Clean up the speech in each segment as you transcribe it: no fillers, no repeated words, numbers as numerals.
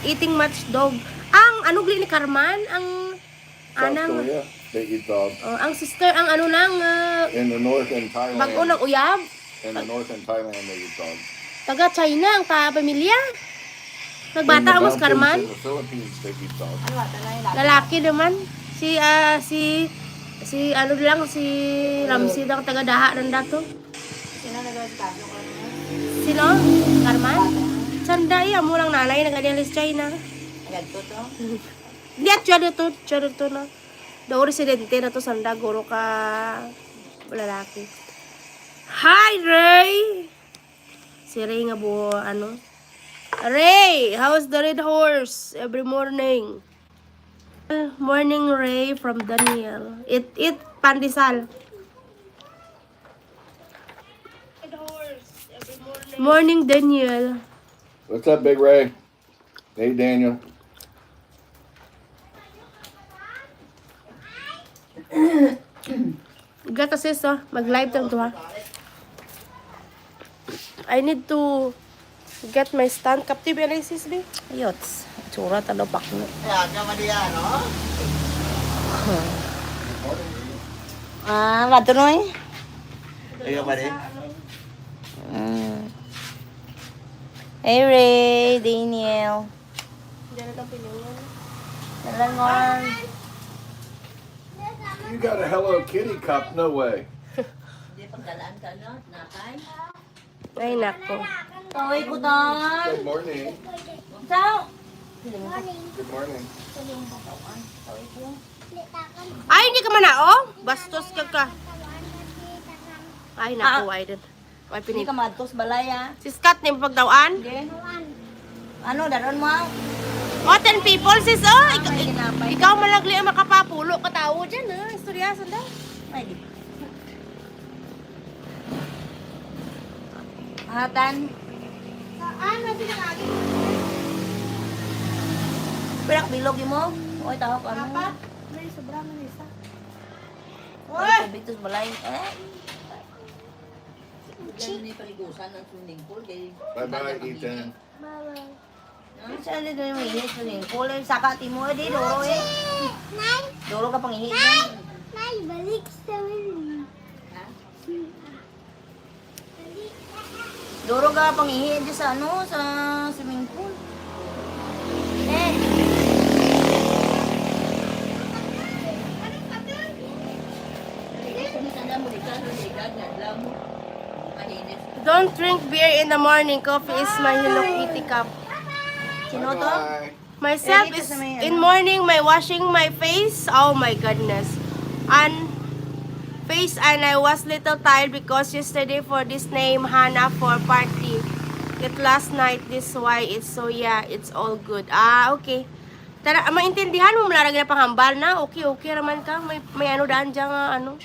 eating much dog. Ang ano gli ni Carman, ang South anang Korea, they eat dog. ang sister ang ano lang In the north and Thailand, bag-o ng uyab. in the north and Thailand, they eat dog. Taga China ang pamilya. In the Nagbata mo si mountains Carman. in the Philippines, they eat dog. Lalaki naman. Si ano lang si Ramsey daw taga Daha ng dato. Sino? Carman? Sanda iya mo lang nanay nag-adialis China. Di at siya dito na. Daw residente na to sanda guro ka lalaki. Hi Ray. Si Ray nga bu ano? Ray, how's the red horse every morning? Morning Ray from Daniel. Eat pandesal. Red horse every morning. Morning Daniel. What's up, Big Ray? Hey, Daniel. Gata sis, oh. Mag-live tang to ha. I need to get my stand captive analysis be. Ayots. Tsura talo pak no. Bato no eh. Ayaw ba rin? Hey Ray, Daniel. Diyan lang pinuwan. Dalangon. You got a Hello Kitty cup? No way. Ay nako. Taway ko doon. Good morning. Sao? Good morning. Ay hindi ka man na oh. Bastos ka. Ay nako, I did. Ay Hindi pinit. ka madtos balay ah. Si Scott ni pagdawaan. Okay. Ano, daron mo? Oh, 10 people sis oh. May ginapay. Ikaw malagli ang makapapulo ka tao dyan ha. Istoryasan daw. Ay, di. Hatan. Pirak bilog mo? Oy, tahop ano? Ay, sobrang isa. Oy, bitus balay. Bye-bye, Ethan. Saan dito yung ihit sa swimming pool? Saka timo di doro eh. Doro ka pang ihit. Balik sa Doro ka pang ihit di sa ano sa swimming pool. Eh. Don't drink beer in the morning. Coffee is my Hello Kitty cup. Sino to? Bye. Myself Eh, dito is sa may in ano. morning my washing my face. Oh my goodness. And I was little tired because yesterday for this name Hannah for party. It last night this why it's so yeah, it's all good. Ah, okay. Tara, maintindihan mo mula na panghambal na. Okay raman ka. May ano daan diyan nga ano.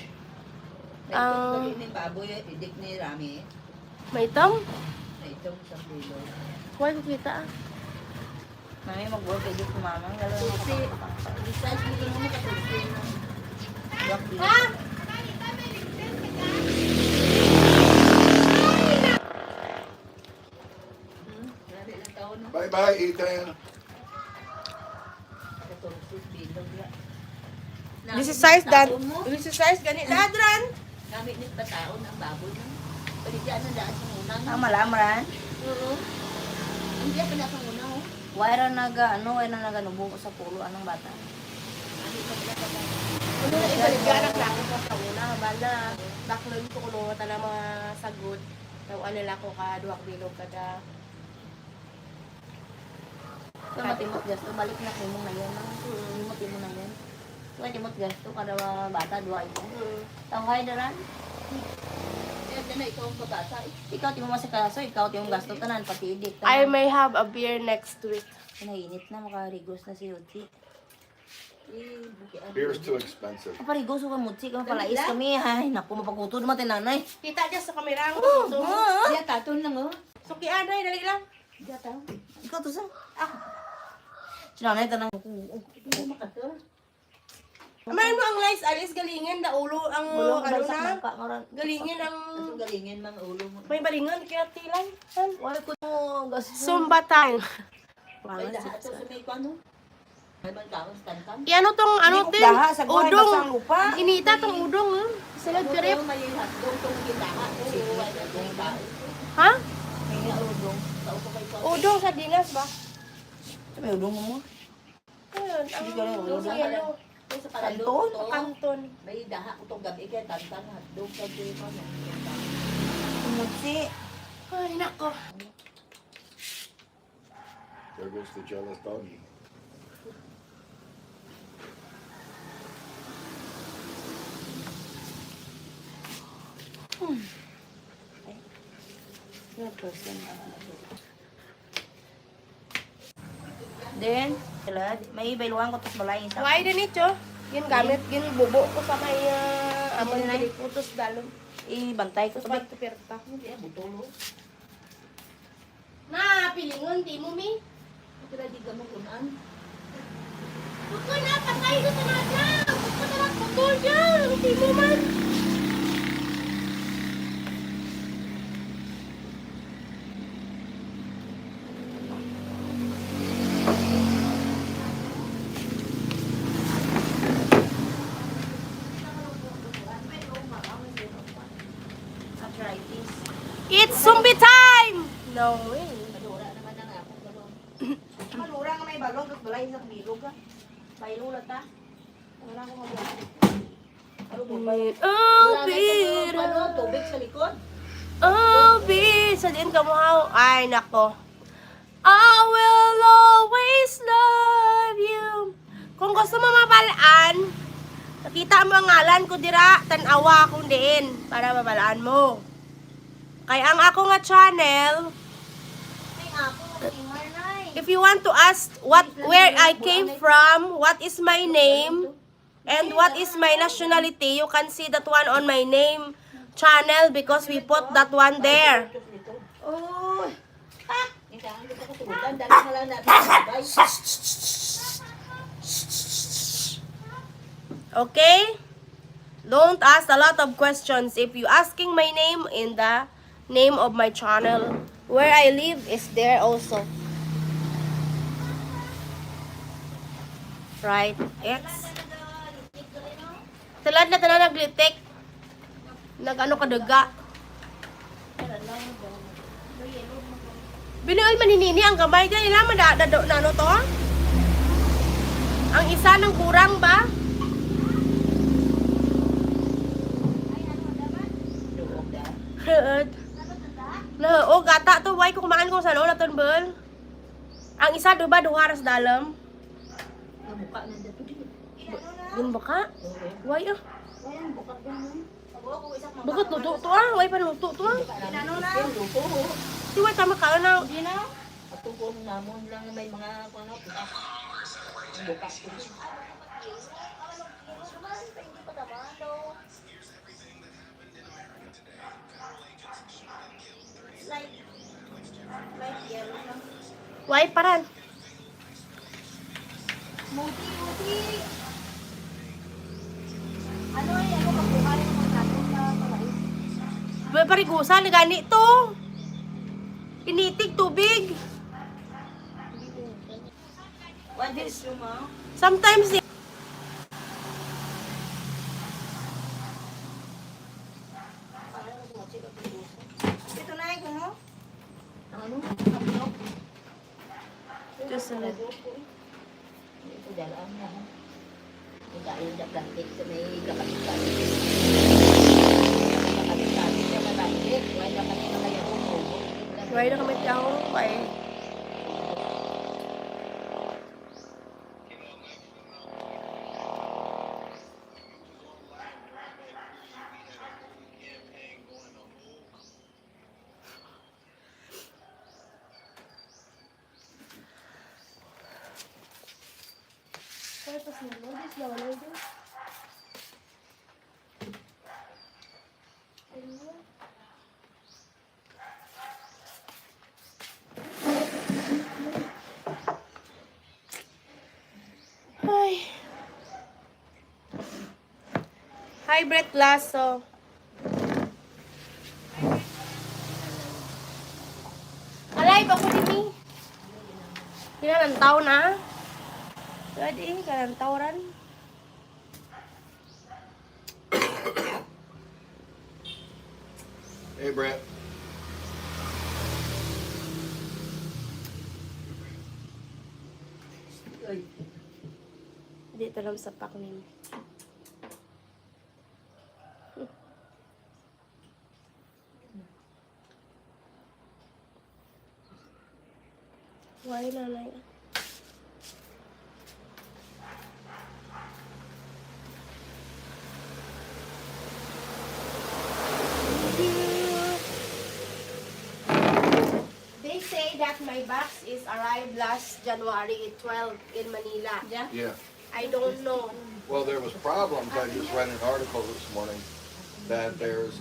Baboy, idik ni Rami. May itom. Ito sa bilo. Why ko kita ah. Mami mag-work kayo dito mama. Galo na Besides, dito naman katulsi na. Ha? Grabe lang taon na. Bye-bye, Ethan. Katulsi, bilog lang. This is size dan. This is size ganit ladran. Gamit ni bataon ang baboy na. Pwede dyan na daan sa unang. malamaran. Ang diyan pa na sa unang. Wala na nubo sa pulo anong bata. Ano na ibalik ka anak na ako sa una. Bala, baklon ko kuno ta na mga sagot. Daw nila ko ka duwak bilog kada. So matimot gasto balik na kay mo na yan. Timot mo na yan. So timot gasto kada bata duwa ito. Tawhay daran. Diyan na ikaw ang pagkasa. Ikaw timo mas kaso, ikaw timo gasto tanan pati edit. I may have a beer next week. Nainit na makarigos na si Utsi. Beer's too expensive. Kaparigos ko mutsi ka palais kami. Ay, naku mapagutod naman tinanay. Kita dyan sa kamera. Diyan taton lang oh. Suki anay, dali lang. Diyan taon. Ikaw to sa. Sinanay tanang. Hindi makato. Amayin mo ang lice, Alice, galingin, daulo ang Bulong ano balsak na. ng kaoran. Galingin ang Ang galingin mga ulo mo. may balingan, kaya tilay. Wala ko mo gas. Zumba time. May Wangas. daha ito sa may ano. May magkaon stantan. Ano tong ano Hindi ko tin? daha, sa buhay Udong. basang lupa. Inita tong udong. Salad Pero karip. may hotdog tong gindaha. Kasi wala na tong tao. Ha? May udong. Tao ko kay Udong sa dinas ba? May udong mo. Ayun, Hindi ko rin ang udong. yellow. sa palalo Kanton? to. Kanton. May daha ko tong gabi kaya tantan hotdog sa dito na. Nagsi. Ay, nako. There goes the jealous doggy. Then, sila, may bailuan ko tapos balay isa. Why din ito? Yun gamit, yun bubo ko sa may amon Yun na. na putos dalom. Ibantay ko Tapos sa ba't tuperta? Hindi ah, butulo. Na, pilingon, di mo mi. Kira di gamong kunan. Huwag ko na, patay ko talaga. Huwag ko na putol dyan. Di mo man. arthritis. It's zombie time! No way. Madura naman ang akong balong. Malura nga may balong tapos balay isa bilog ka. Bailula ta. Wala ko mabuhay. Oh, Ano, bira. tubig sa likod. Oh, bira. Sa din ka mo, how? Ay, nako. I will always love you. Kung gusto mo mabalaan, nakita mo ang ngalan ko dira, tanawa akong diin para mabalaan mo. Kaya ang ako nga channel, if you want to ask where I came from, what is my name, and what is my nationality, you can see that one on my name channel because we put that one there. Oh, Ito ang dito kasubutan. Dali na lang natin sa sabay. Okay? Don't ask a lot of questions. If you asking my name in the name of my channel, where I live is there also. Right? X. Talad na tanan naglitik. Nag-ano kaduga. Binuoy maninini ang gamay dyan. Ilan madadado na ano to? Ang isa ng kurang ba? Luog da. Head. O gata to. Why ko kumaan ko sa loob na bel? Ang isa diba duharas dalam? Ang mukha na dito dito. Yun baka? Okay. Why ah? Ayan, buka ko naman. Bakit luto to ah? Why pa luto to ah? Ano na? Luto. Di why tama ka na? Atong kung namon lang may mga ano, buka. Buka ko. Why paran? May parigusa ni gani to. Initig tubig. what is yung ma? Sometimes Ito na ko mo. Ang ano? just a little. Ito dalaan na. Ito ayun da plastic sa may kapatikan. Kapatikan sa may plastic. Wala kanina kaya mo. Why na kami tao? Why? Ay. Hi, Brett Lasso. Alive ako din eh. karantaw na. Ready? Karantaw ran. Hey, Brett. Ay, Dito lang sa paknin. Why nanay? They say that my box is arrived last January 12 in Manila. Yeah. Yeah. I don't know. Well, there was problems. I just read an article this morning that there's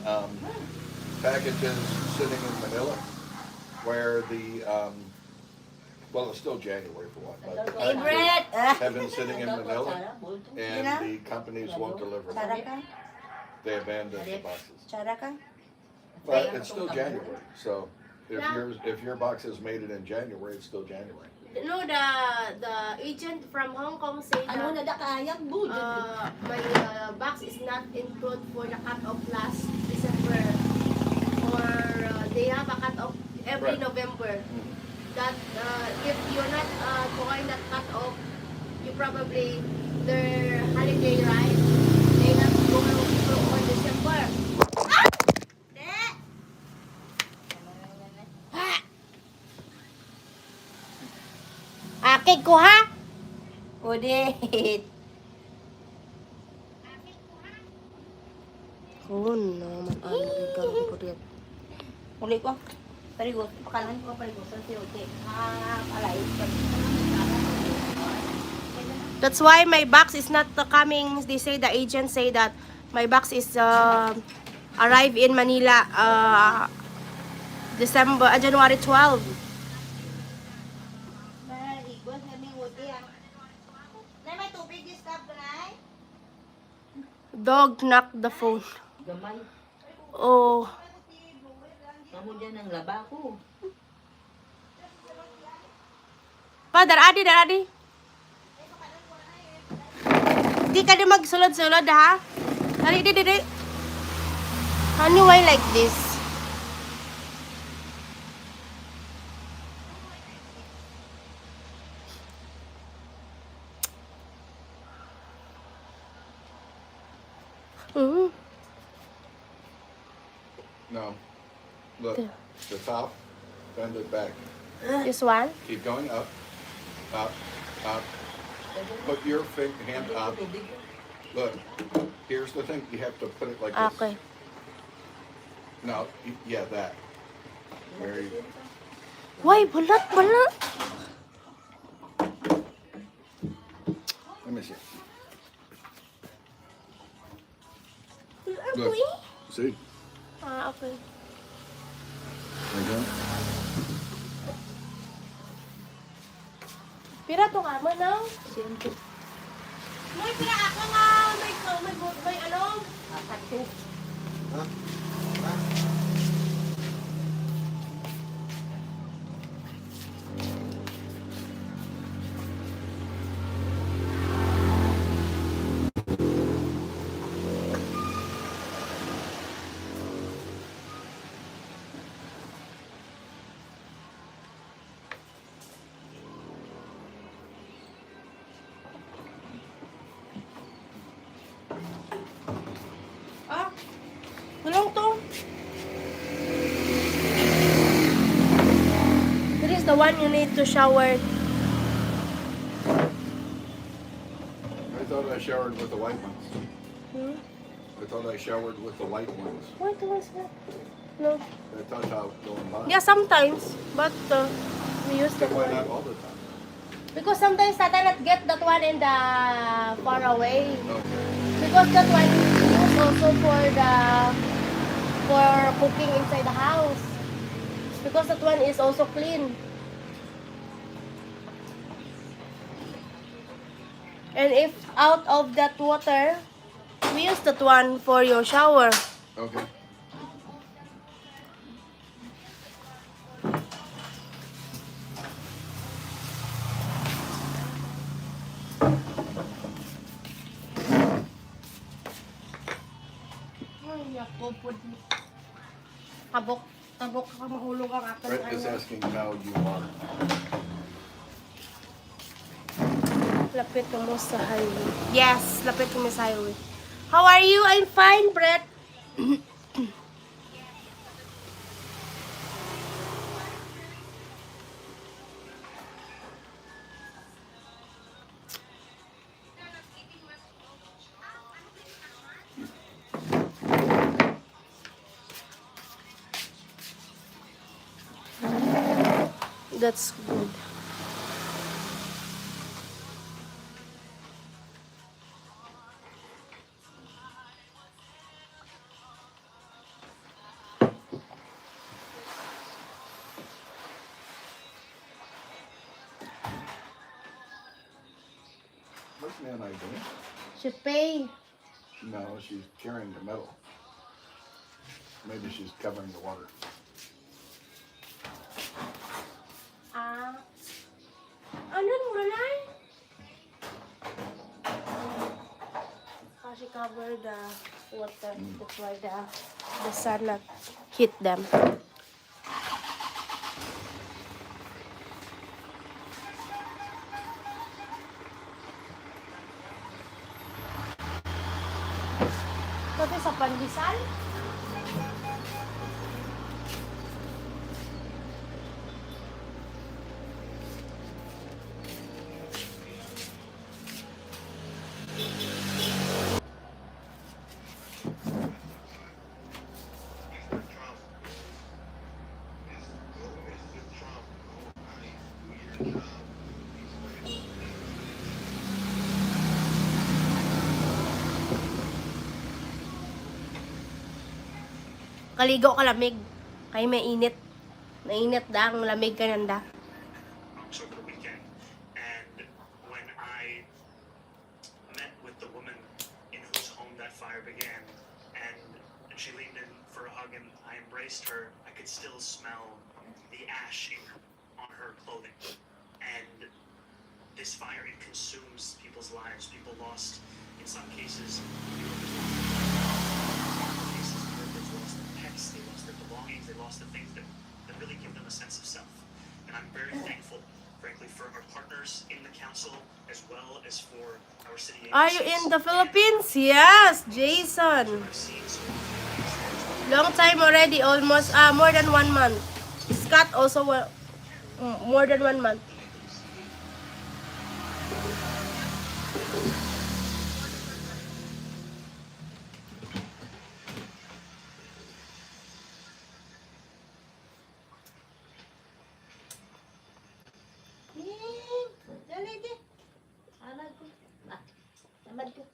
packages sitting in Manila where the well, it's still January for one, but Hey, Brett! have been sitting in Manila Sara, bulto. and the companies won't deliver them. Chara ka? They abandoned the boxes. Chara ka? But it's still January, so if your box has made it in January, it's still January. No, the agent from Hong Kong said Ano that na da kayang bulto? my box is not included for the cut-off last December. Or they have a cut-off every Right. November. That if you're not going that cut-off, you probably their holiday right. They not go on December. Akig ko ha? Udit! Kun naman ang ikan ko rin. Uli ko. Parigo. Pakalan ko parigo. Sa siyote. Alay. That's why my box is not coming. They say the agent say that my box is arrive in Manila January 12. Igwas kami uti ah. Nay, may tubig di stop ko na Dog knocked the phone. Gamay. Oh, Kamu dyan ang laba ko. pa daradi. Di ka di magsulod-sulod ha. Dali. Ano why like this? Mm. No. Look, the top, bend it back. This one? Keep going up, up, up. Put your hand up. Look, here's the thing. You have to put it like this. Okay. No, yeah, that. Very. Why balat? Let me see. Look. See? Ah, okay. There you go. Pira to ka mo now? Siyempre. May pira ako nga. May ano? Akato. Ah, tulong to. This is the one you need to shower. I thought I showered with the white ones. Hmm? I thought I showered with the white ones. What was that? No. That's how it's going by. Yeah, sometimes. But we use that Why not one. all the time? Because sometimes I cannot get that one in the far away. Okay. Because that one is used also for cooking inside the house. Because that one is also clean. And if out of that water, we use that one for your shower. Okay. Nakupod. Tabok. Tabok ka mahulog ang akin. Brett is asking how you are. Lapit mo sa highway. Yes, lapit mo sa highway. How are you? I'm fine, Brett. That's good. What's Nanai doing? Should pay. No, she's carrying the metal. Maybe she's covering the water. Ah. Ano mo na? Kasi cover the water. That's why the sun not hit them. Kasi sa pandesal, kaligo ka lamig. Kay may init. Nainit da, ang lamig ka nanda. Over the weekend, and when I met with the woman in whose home that fire began, and she leaned in for a hug and I embraced her, I could still smell the ash on her clothing. And this fire, it consumes people's lives. People lost, in some cases, workers lost their pets, they lost their belongings, they lost the things that really give them a sense of self. And I'm very thankful, frankly, for our partners in the council as well as for our city agencies. Are you in the Philippines? Yes, Jason. I've seen so many Long time already, almost more than 1 month. Scott also more than 1 month. Alag ko. Ah, tamad ko.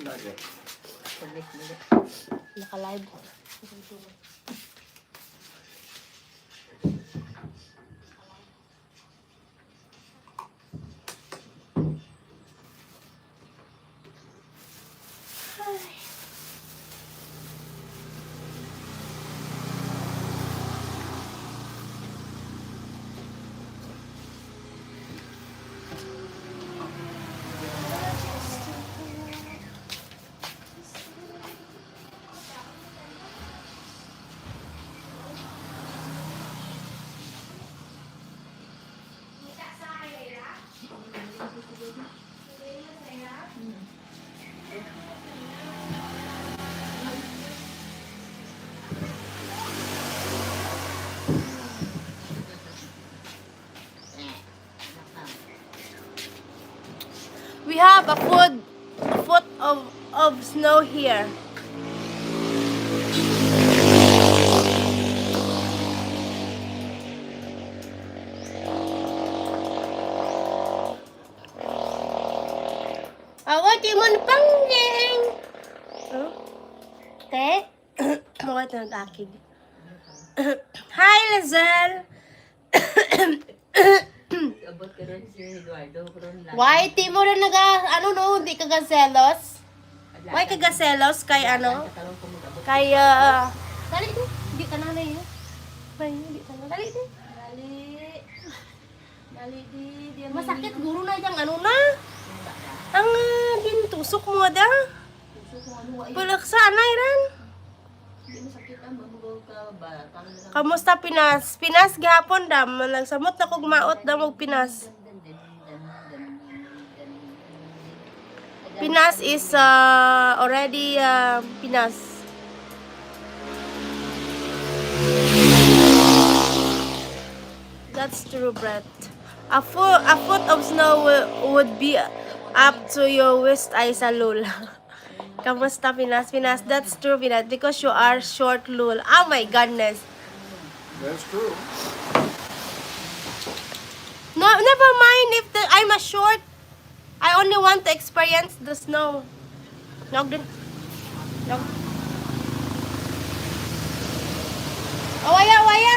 Not yet. Naka-live. We have a foot of snow here. Awat timon pangging. Huh? Te? Mga nag-akig. Hi, Lizelle. Abot ka rin si Eduardo. Why, di mo rin ano no, hindi ka gaselos? Why ka gaselos kay ano? Kay, dali din. Hindi ka nanay yun. Hindi ka nanay. Dali din. Dali. Masakit guro na yung ano na. Ang bintusok mo da. Bulak sa anay ran. Kamusta Pinas? Pinas gihapon dam. Nagsamot na kog maot dam og Pinas. Pinas is already Pinas. That's true, Brett. A foot of snow would be up to your waist ay sa lul. Kamusta Pinas? Pinas, that's true Pinas because you are short lul. Oh my goodness. That's true. No, never mind if I'm a short. I only want to experience the snow. Nog din. Nog. Oh, waya, waya.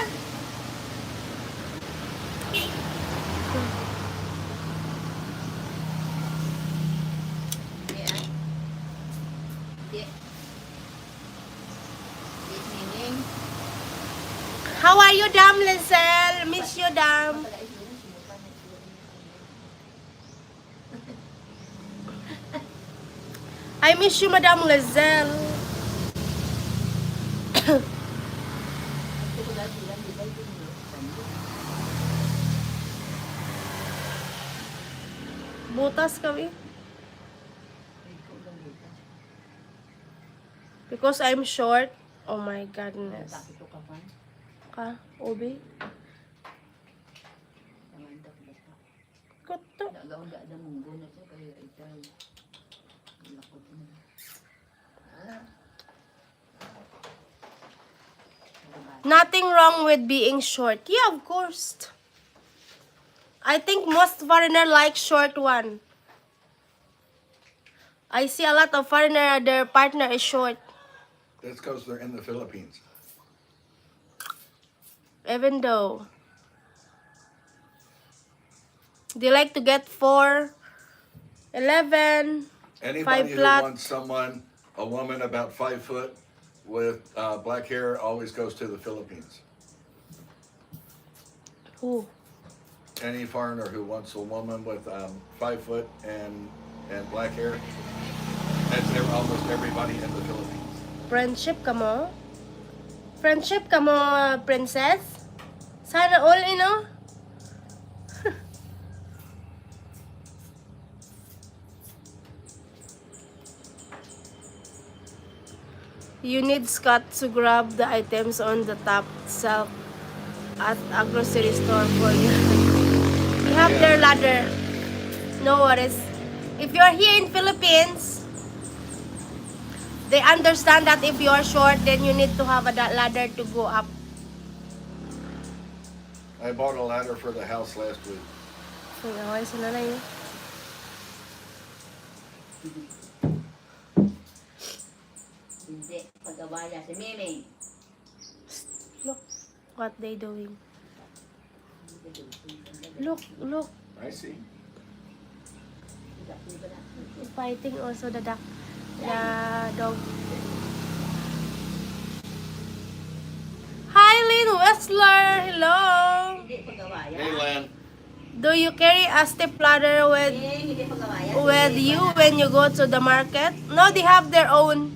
How are you, Dam Lizelle? Miss you, Dam. I miss you, Madam Lizelle. Butas kami. Because I'm short. Oh my goodness. Ka, Obi. Koto. Nothing wrong with being short. Yeah, of course. I think most foreigner like short one. I see a lot of foreigner, their partner is short. That's because they're in the Philippines. Even though they like to get 4, 11, 5 Anybody who flat. wants a woman about 5 foot with black hair always goes to the Philippines. Who? Any foreigner who wants a woman with 5 foot and black hair, that's almost everybody in the Philippines. Friendship ka mo? Friendship ka mo, princess? Sana all, you know? You need Scott to grab the items on the top shelf at a grocery store for you. You have their ladder. No worries. If you're here in Philippines, they understand that if you are short, then you need to have a ladder to go up. I bought a ladder for the house last week. Okay, sila na yun. Hindi, pag-abaya si Miming. Look what they doing. Look, look. I see. Fighting also the duck. The dog. Hi, Lynn Westler. Hello. Hindi, pag-abaya. Hey, Len. Do you carry a step ladder Hindi, pag-abaya. with you when you go to the market? No, they have their own.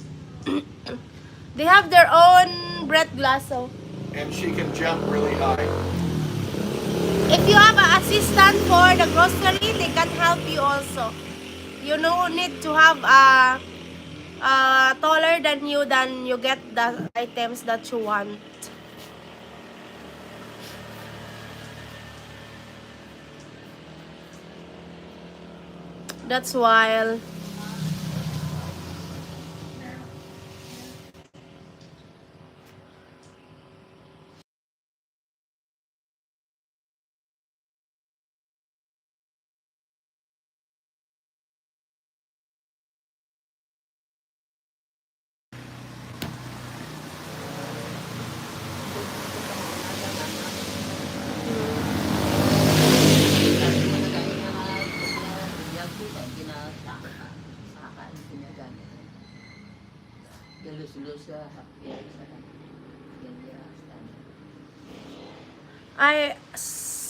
They have their own bread glasso. And she can jump really high. If you have an assistant for the grocery, they can help you also. You know, need to have a taller than you get the items that you want. That's wild.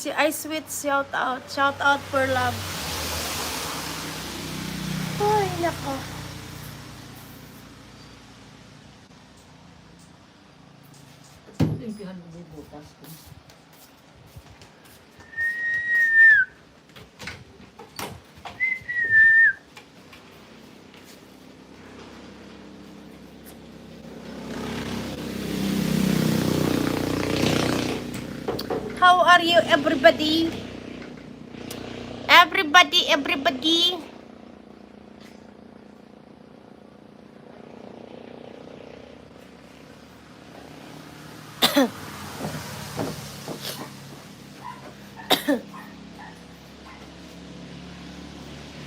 I sweet shout out. Shout out for love. Ay, nako. Limpihan mo yung butas ko. How are you, everybody? Everybody.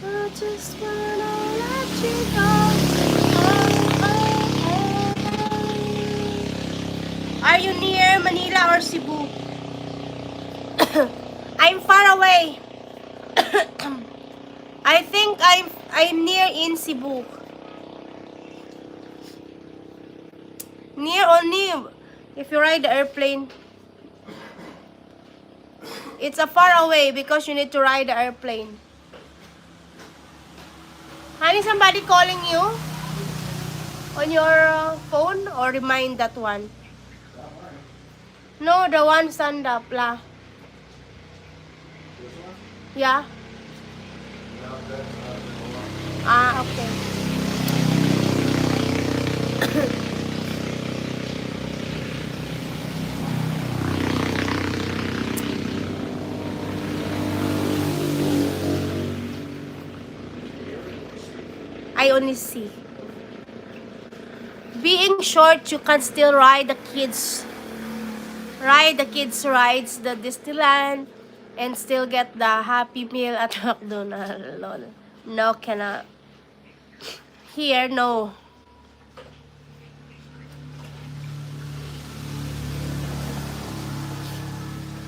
I just wanna let you go. Are you near Manila or Cebu? I'm far away. I think I'm near in Cebu. Near only if you ride the airplane. It's a far away because you need to ride the airplane. Honey, somebody calling you on your phone or remind that one? No, the one stand up lah. Yeah. Ah, okay. I only see. Being short, you can still ride the kids rides the Disneyland and still get the Happy Meal at McDonald's. Lol. No, cannot. Here, no.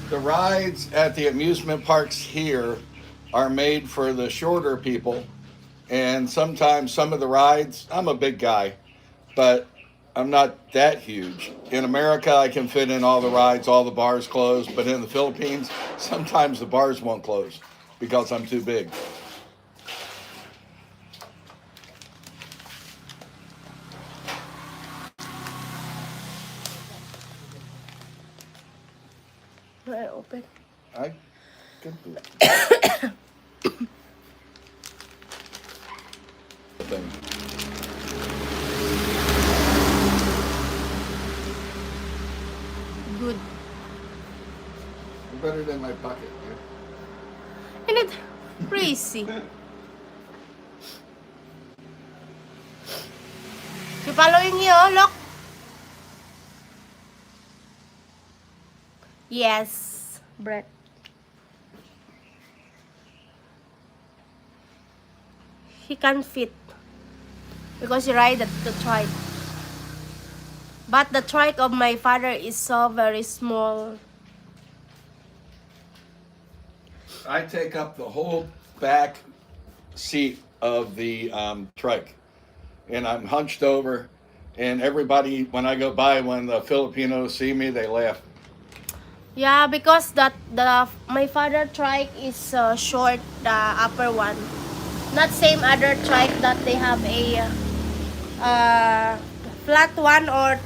The rides at the amusement parks here are made for the shorter people. And sometimes some of the rides, I'm a big guy, but I'm not that huge. In America, I can fit in all the rides, all the bars closed. But in the Philippines, sometimes the bars won't close because I'm too big. Do I open? I can do it. Thing. Good. Better than my bucket. And it crazy. She following you, look. Yes, Brett. He can fit because he ride the trike. But the trike of my father is so very small. I take up the whole back seat of the trike, and I'm hunched over. And everybody, when I go by, when the Filipinos see me, they laugh. Yeah, because my father trike is short, the upper one. Not same other trike that they have a flat one or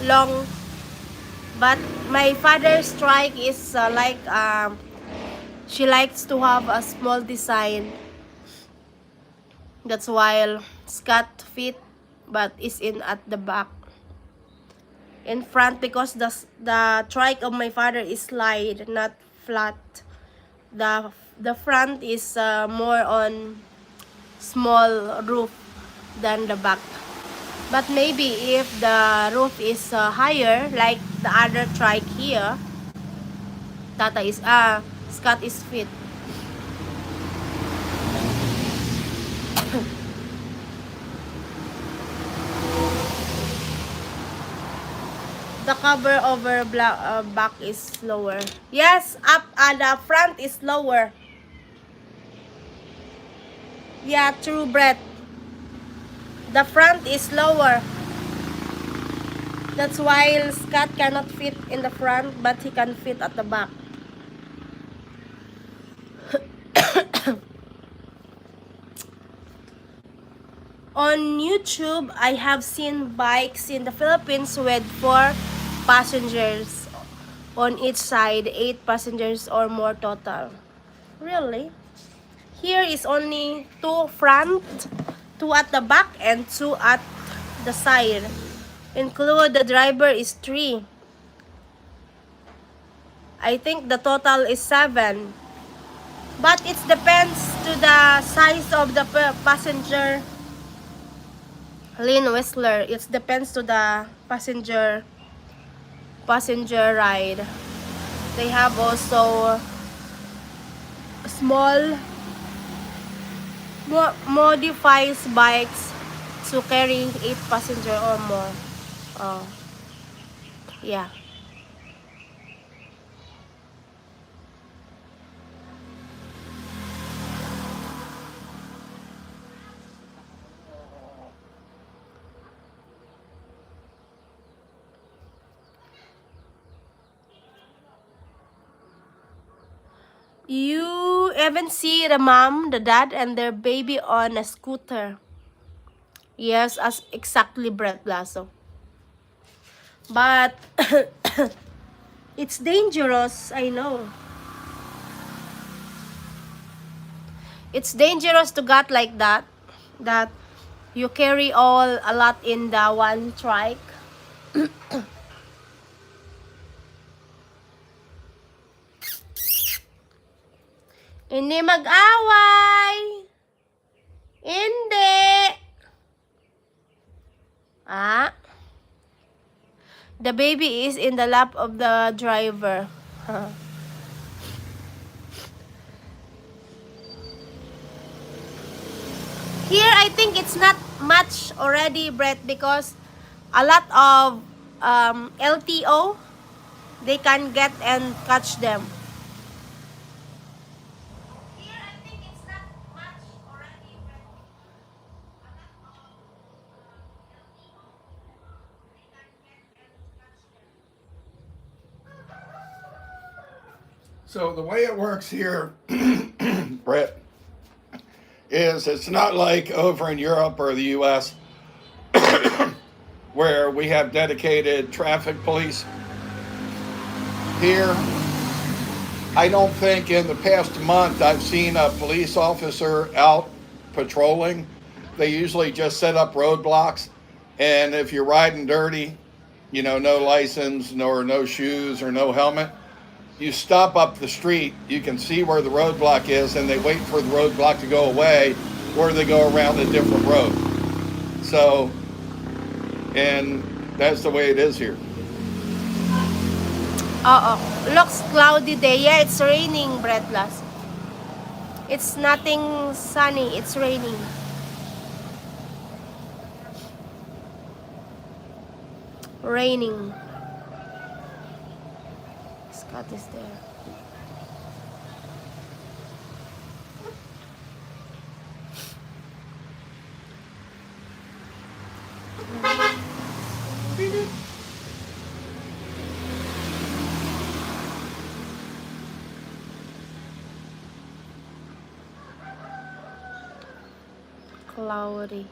long. But my father's trike is like she likes to have a small design. That's why Scott fit, but is in at the back. In front because the trike of my father is slide, not flat. The front is more on small roof than the back. But maybe if the roof is higher, like the other trike here, Scott is fit. The cover over back is lower. Yes, up the front is lower. Yeah, true, Brett. The front is lower. That's why Scott cannot fit in the front, but he can fit at the back. On YouTube, I have seen bikes in the Philippines with 4 passengers on each side, 8 passengers or more total. Really? Here is only 2 front, 2 at the back, and 2 at the side. Include the driver is 3. I think the total is 7. But it depends to the size of the passenger. Lynn Whistler, it depends to the passenger ride. They have also small modified bikes to carry 8 passenger or more. Oh, yeah. You even see the mom, the dad, and their baby on a scooter. Yes, as exactly Brett Blasso. But it's dangerous, I know. It's dangerous to get like that. That you carry all a lot in the one trike. Hindi mag-away. Hindi. Ah. The baby is in the lap of the driver. Here, I think it's not much already, Brett, because a lot of LTO, they can get and catch them. Here, I think it's not much already, Brett. So the way it works here, Brett, is it's not like over in Europe or the US where we have dedicated traffic police. Here, I don't think in the past month I've seen a police officer out patrolling. They usually just set up roadblocks, and if you're riding dirty, no license, nor no shoes or no helmet, you stop up the street, you can see where the roadblock is, and they wait for the roadblock to go away, or they go around a different road. So, and that's the way it is here. Looks cloudy day. Yeah, it's raining, Brett Lass. It's nothing sunny, it's raining. Raining. Scott is there. Cloudy.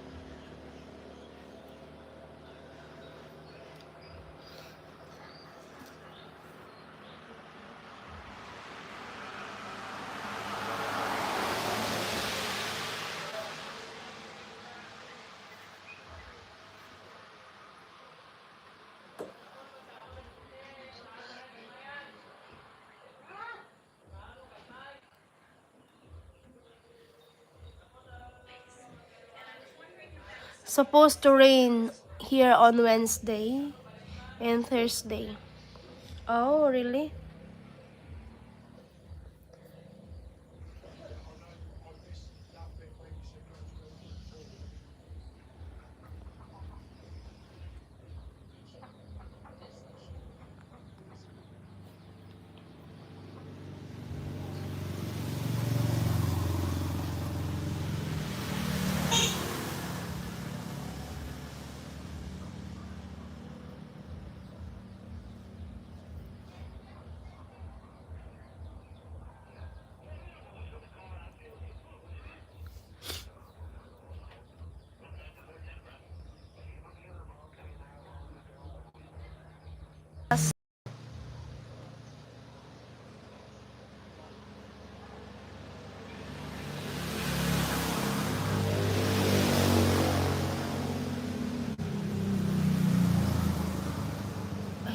Supposed to rain here on Wednesday and Thursday. Oh, really?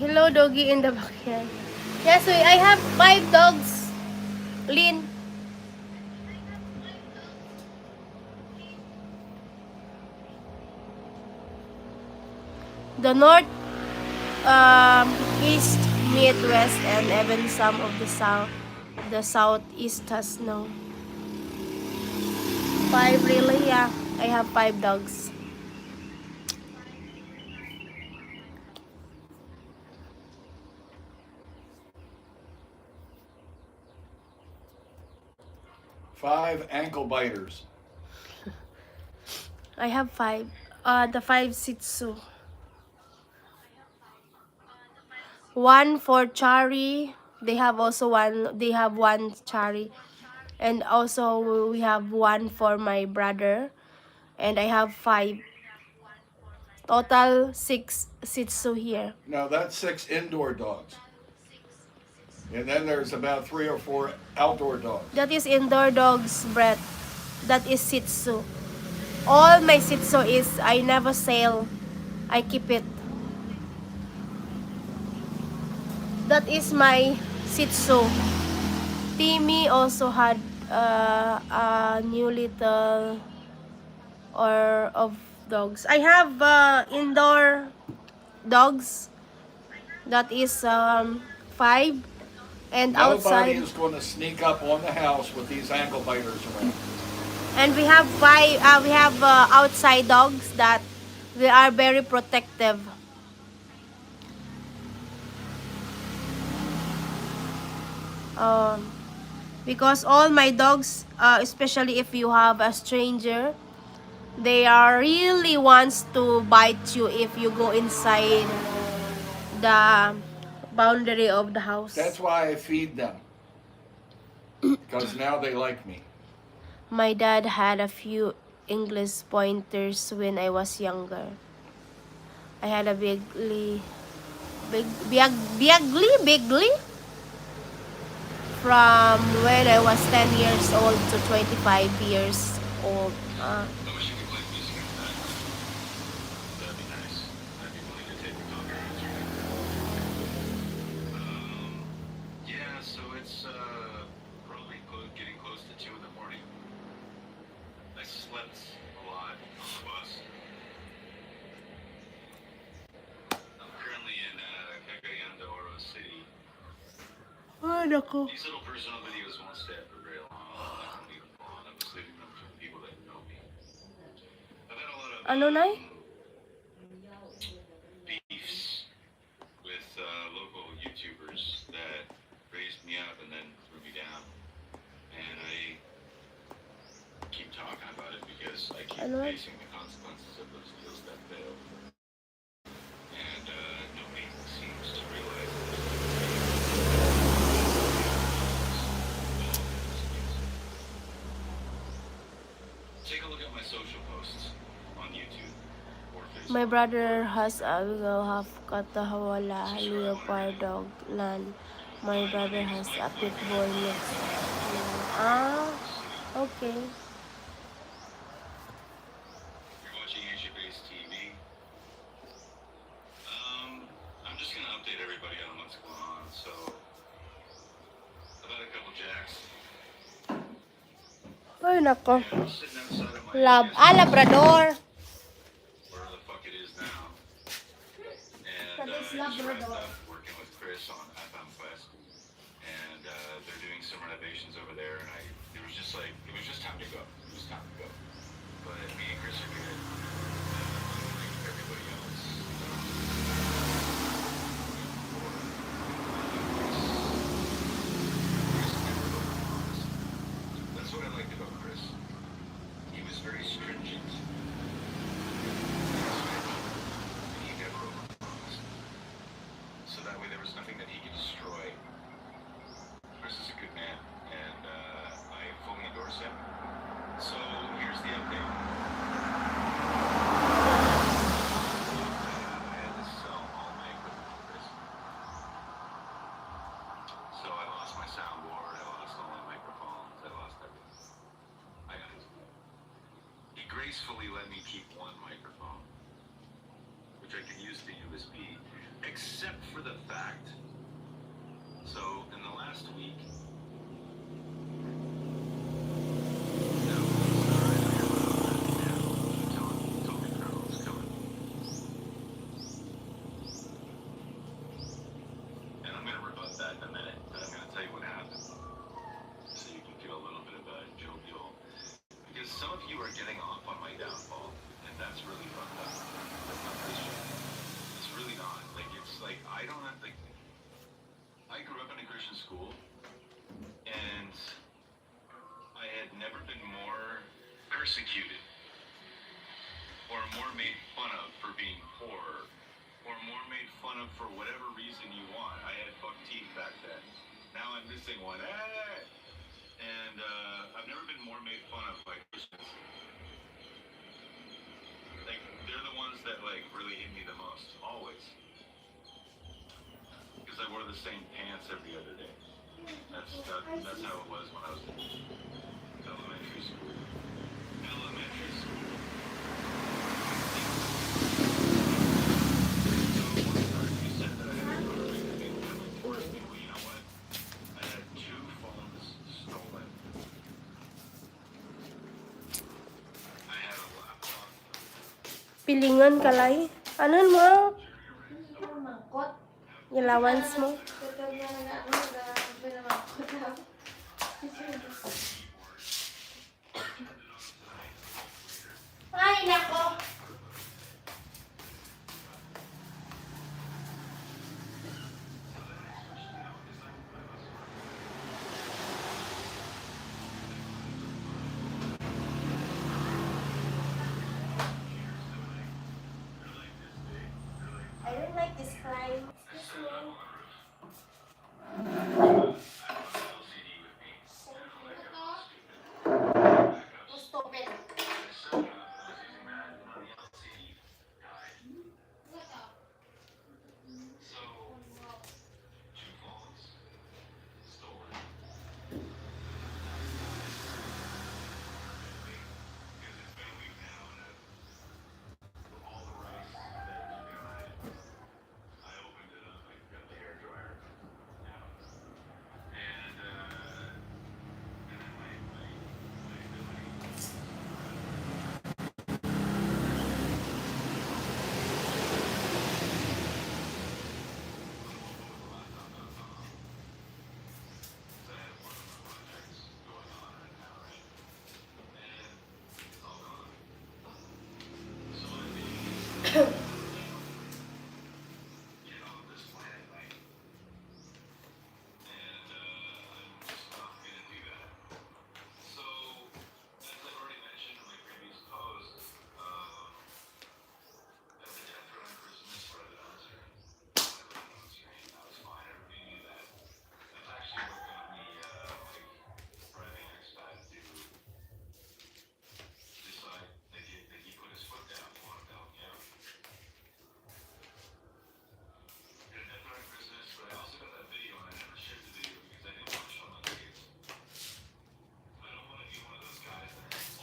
Hello, doggy in the backyard. Yes, I have 5 dogs. Lynn. The north, east, midwest, and even some of the southeast has snow. 5 really? Yeah, I have 5 dogs. Five ankle biters. I have 5. The 5 Shih Tzu. One for Chari. They have also one. They have one Chari, and also we have one for my brother. And I have 5. Total 6 Shih Tzu here. No, that's 6 indoor dogs. And then there's about 3 or 4 outdoor dogs. That is indoor dogs, Brett. That is Shih Tzu. All my Shih Tzu is I never sell. I keep it. That is my Shih Tzu. Timmy also had a new little or of dogs. I have indoor dogs. That is 5, and Nobody outside. is going to sneak up on the house with these ankle biters around. And we have 5. We have outside dogs that they are very protective. Um, because all my dogs, especially if you have a stranger, they are really wants to bite you if you go inside the boundary of the house. That's why I feed them. Because now they like me. My dad had a few English pointers when I was younger. I had a bigly from when I was 10 years old to 25 years old. I wish you could play music on that. That'd be nice. I'd be willing to take a conquer. Yeah, so it's probably getting close to 2 in the morning. I slept a lot on the bus. I'm currently in Cagayan de Oro City. Oh, nako. These little personal videos won't stay up for very long. I'm leaving them on. I'm just leaving them for people that know me. I've had a lot of Ano, Nay? beefs with local YouTubers that raised me up and then threw me down. And I keep talking about it because I keep Ano? facing the consequences of those deals that failed. And nobody seems to realize Take a look at my social posts on YouTube or Facebook. My brother has a little half Katahawala leopard dog land. My brother has a pit bull mix. Ah, okay. You're watching Asia-based TV. I'm just gonna update everybody on what's going on. So, I've had a couple jacks. Ay, nako. And I'm sitting outside of my Labrador. wherever the fuck it is now. And That is I just wrapped Labrador. up working with Chris on FM Quest. And they're doing some renovations over there. And it was just time to go. It was time to go. But me and Chris are good. Unlike everybody else. That's what I liked about Chris. He was very stringent. He never overpromised. So that way there was nothing that he could destroy. Chris is a good man, and I fully endorse him. So here's the update. I had to sell all my equipment to Chris. So I lost my soundboard, I lost all my microphones, I lost everything. He gracefully let me keep one microphone, which I could use the USB, except for the fact. So in the last week. No, Toby Criminal's coming. And I'm gonna rebut that in a minute, but I'm gonna tell you what happened. So you can feel a little bit of a jovial. Because some of you are getting off on my downfall, and that's really fucked up. That's not Christian. It's really not. Like, it's like, I don't have to. I grew up in a Christian school, and I had never been more persecuted, or more made fun of for being poor, or more made fun of for whatever reason you want. I had buck teeth back then. Now I'm missing one. Hey! And I've never been more made fun of by Christians. Like, they're the ones that, like, really hit me the most, always. Because I wore the same pants every other day. That's how it was when I was in elementary school. Elementary school. So one time you said that I had a car and forced me. Well, you know what? I had 2 phones stolen. I had a laptop. Pilingan kalay. Ano mo? Mangkot. Yung allowance mo? Tutog na pinamangkot na. Ay, nako. I don't like this climb. Excuse me. Stupid.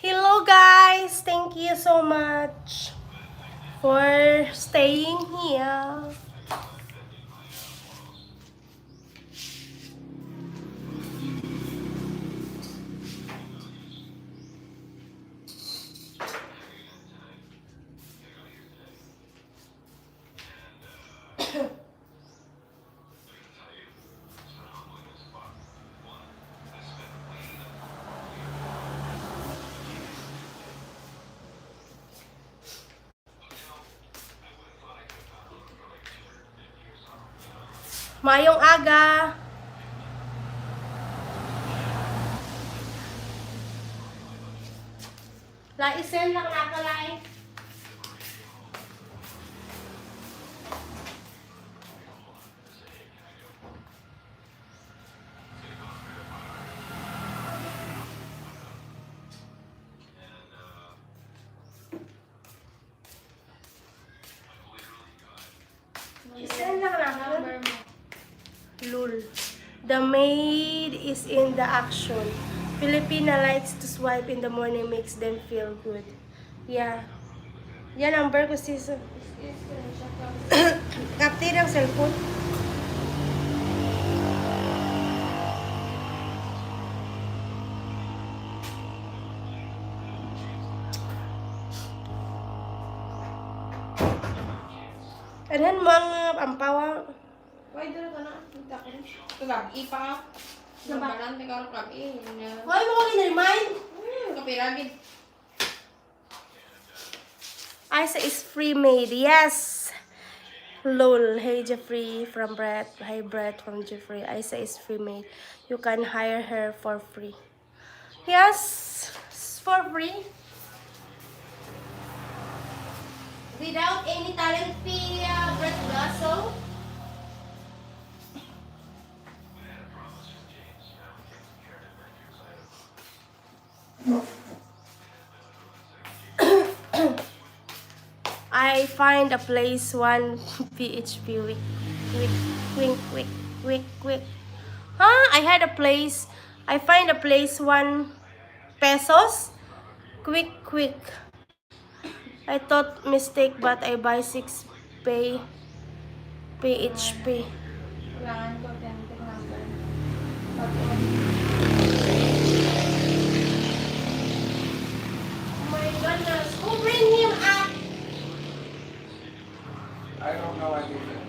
Hello guys, thank you so much for staying here. Mayong aga. Laisen lang nakalay. Isen lang nakalay. Lul. The maid is in the action. Filipina likes to swipe in the morning, makes them feel good. Yeah. Yan, number ko sis. Kapti ng cellphone. Anan mo ang ampawa? Why dito ka na? Kita ko. Kagabi pa ka. Nabalan, may karong kagabi. Hoy, mo ko remind. Kapiragin. Isa is free made. Yes. Lol. Hey, Jeffrey from Brett. Hi, Brett from Jeffrey. Isa is free made. You can hire her for free. Yes. For free. Without any talent fee, Brett Gasso. I find a place one PHP quick. Huh? I had a place. I find a place 1 pesos. Quick. I thought mistake but I buy 6 PHP. Kailangan ko authentic number. Oh my goodness. Who bring him up? I don't know, I need it.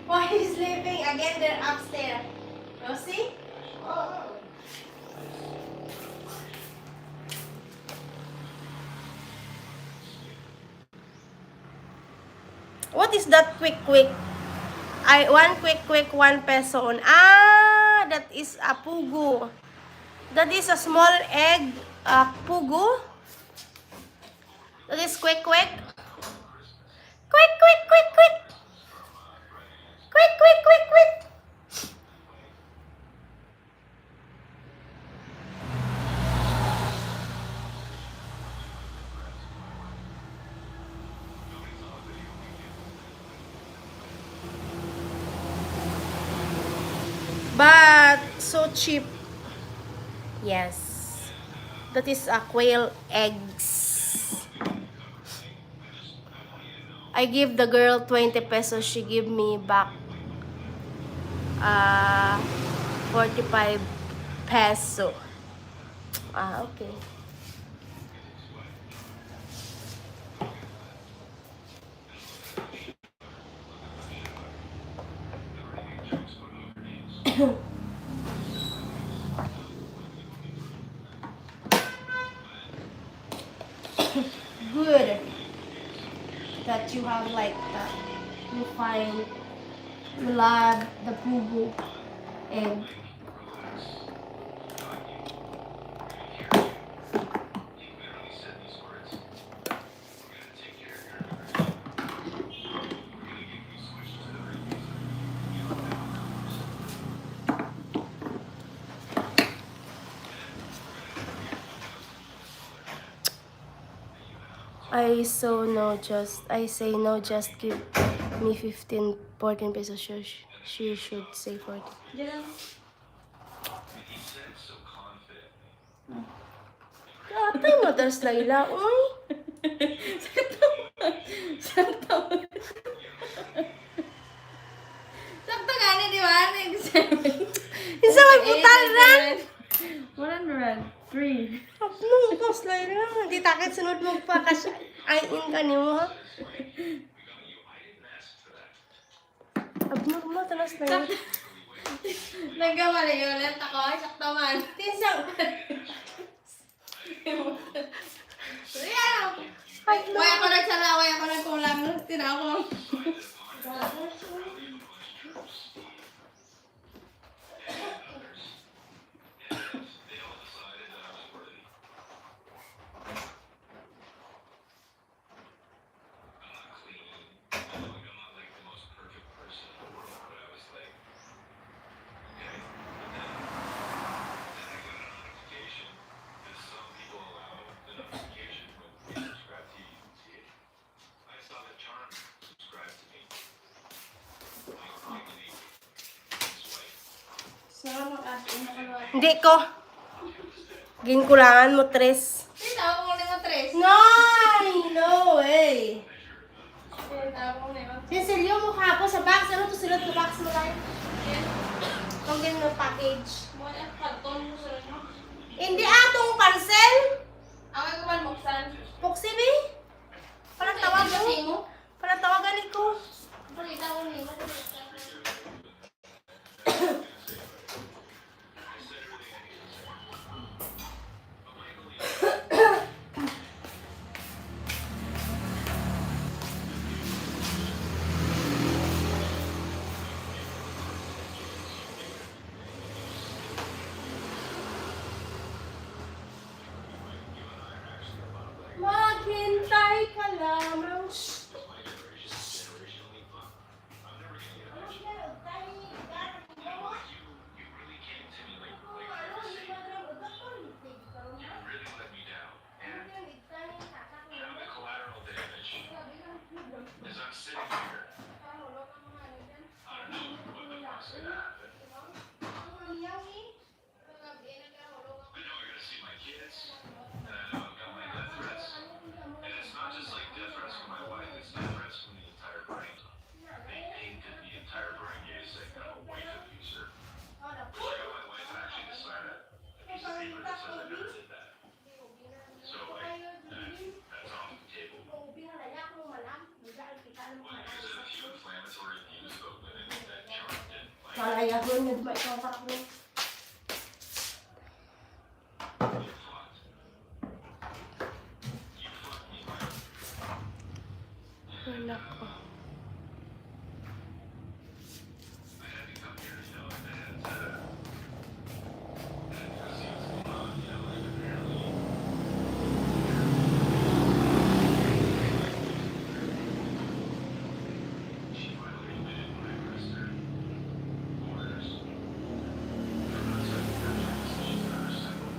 Why he's sleeping again? They're upstairs. You see? What is that quick? I 1 quick 1 peso on. Ah, that is a pugo. That is a small egg pugo. That is quick. Quick. But so cheap. Yes. That is a quail eggs. I give the girl 20 pesos. She give me back 45 peso. Okay. Good that you have like that. You find you love the pugu egg. I say no, just give me 15, 14 pesos. She should say 40. Diyan. Katay mo, Tars Laila. Uy! Sakto gani, di ba? Isa magputal ran! 103. Abnong, Tars Laila. Hindi takit sunod mo pa kasi ayin ka ni mo, ha? Abnong mo, Tars Laila. Nagkamali ulit ako. Sakto man. Tinsang. Ayan. Waya ko nagsala. Waya ko nagkulang. Tinako. Hindi ko. Ginkulangan mo, Tres. Tinako mo 5 3. Nay! No way. Ako na. Sinsilyo mo ka ako sa box. Ano to silot na box mo lang? Itong din ng package. Mo na karton mo sa inyo. Hindi atong parcel. Away ko man buksan. Puksibi. Parang tawagan mo. Parang tawagan ko. Pakita ko ni. Maghintay ka lamang. Really let me down. And now the collateral damage is I'm sitting here. I don't know what the fuck's gonna happen. I know I gotta see my kids, and I know I've got my death threats. And it's not just like death threats from my wife, it's death threats from the entire brain. They painted the entire brain as saying I'm a wife abuser. Which I got my wife actually to sign a piece of paper that says I never did that. So like, that's off the table. Well, because of the few inflammatory views though, that John did. Like, Malayahon na di ba ikaw para ko? you're fucked. You fucked me, Mike. Ay, nako. I had to come here, you know, and I had to see what's going on, you know, like apparently. She finally admitted when I pressed her orders. From outside the country, she's got her second one.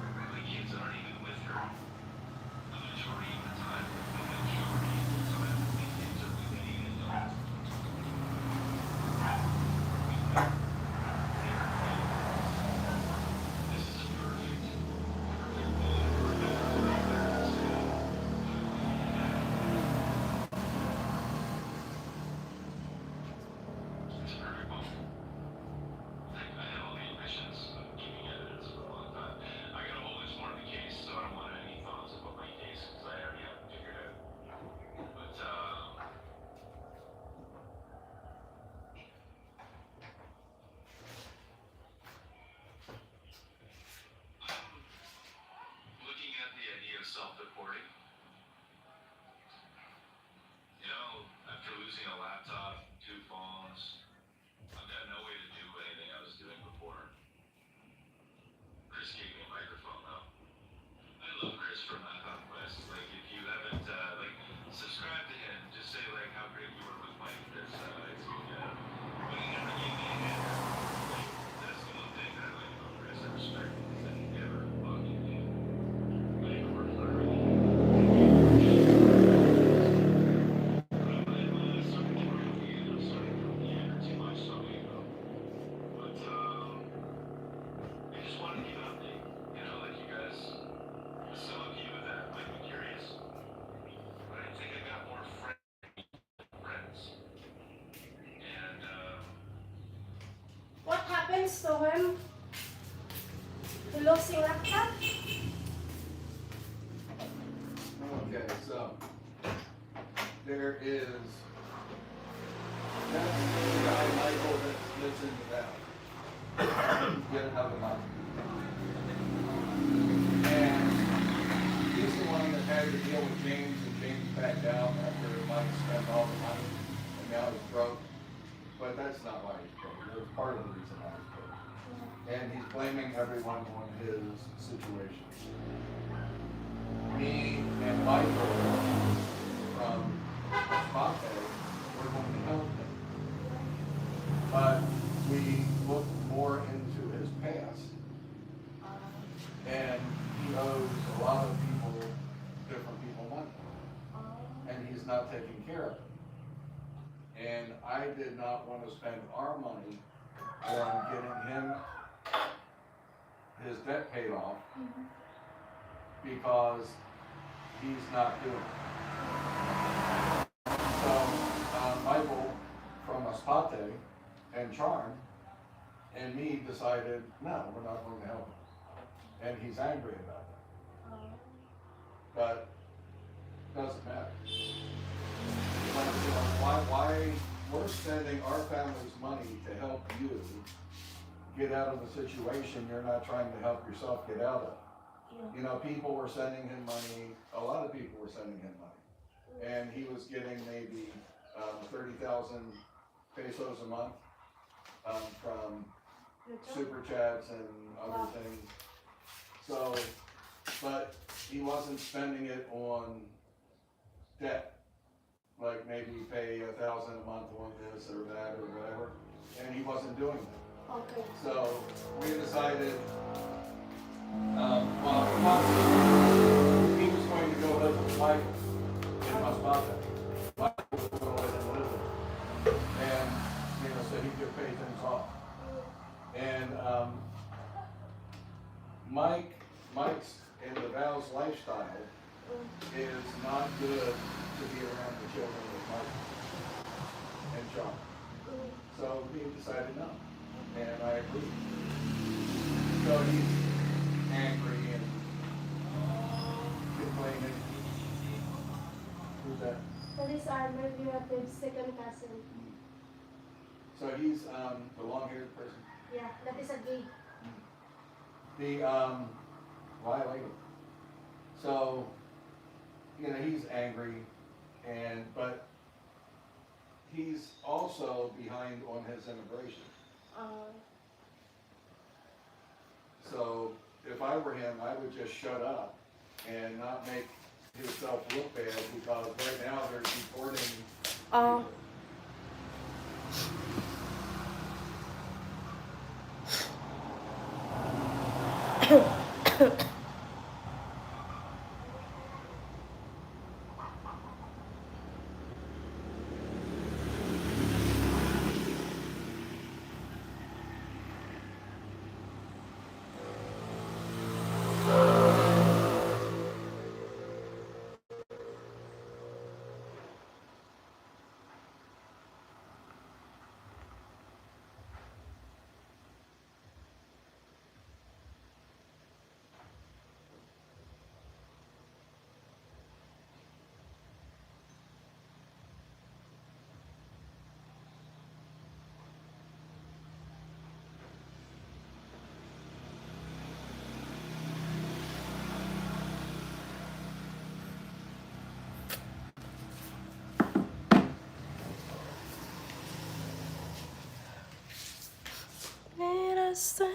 And my kids aren't even with her. The majority of the time, my kids are with any adult. This is perfect. It's a perfect moment. I had all the ambitions of keeping evidence for a long time. I got a whole bunch more in the case, so I don't want any thoughts about my case because I already have it figured out. But looking at the idea of self-reporting, you know, after losing a laptop, 2 phones, I've got no way to do anything I was doing before. Chris gave me a microphone though. I love Chris from Math on Quest. Like if you haven't subscribed to him, just say like how great you were with Mike. There's it's but he never gave me a hand. Like that's the one thing that I like about Chris. I respect him is that he never fucking did. Like worked hard. I just wanted to give an update. You know, like you guys, some of you that might be curious, but I think I got more friends. And What happens to him? He losing laptop? Okay, so there is that's the guy Michael that lives in the valley. Get another month. And he's the one that had to deal with James, and James backed out after Mike spent all the money, and now he's broke. But that's not why he's broke. That's part of the reason why he's broke. And he's blaming everyone on his situation. Me and Michael from Sponte were going to help him. But we looked more into his past. And he owes a lot of people, different people money. And he's not taking care of it. And I did not want to spend our money on getting him his debt paid off because he's not doing it. So, Michael from Aspate and Charm and me decided, no, we're not going to help him. And he's angry about that. But doesn't matter. Like, you know, why we're spending our family's money to help you get out of the situation you're not trying to help yourself get out of. You know, people were sending him money, a lot of people were sending him money. And he was getting maybe 30,000 pesos a month from super chats and other things. So, but he wasn't spending it on debt. Like maybe pay 1,000 a month on this or that or whatever. And he wasn't doing that. Okay. So we decided, he was going to go live with Michael in Masbate. Michael was going to let him live with him. And, you know, so he could pay things off. And Mike's in the Val's lifestyle is not good to be around the children with Mike and John. So we decided no. And I agree. So he's angry and complaining. Who's that? That is our relative's second cousin. So he's the long-haired person. Yeah, that is a gay. The why lady. So, you know, he's angry but he's also behind on his immigration. So if I were him, I would just shut up and not make himself look bad because right now they're deporting people. Let us say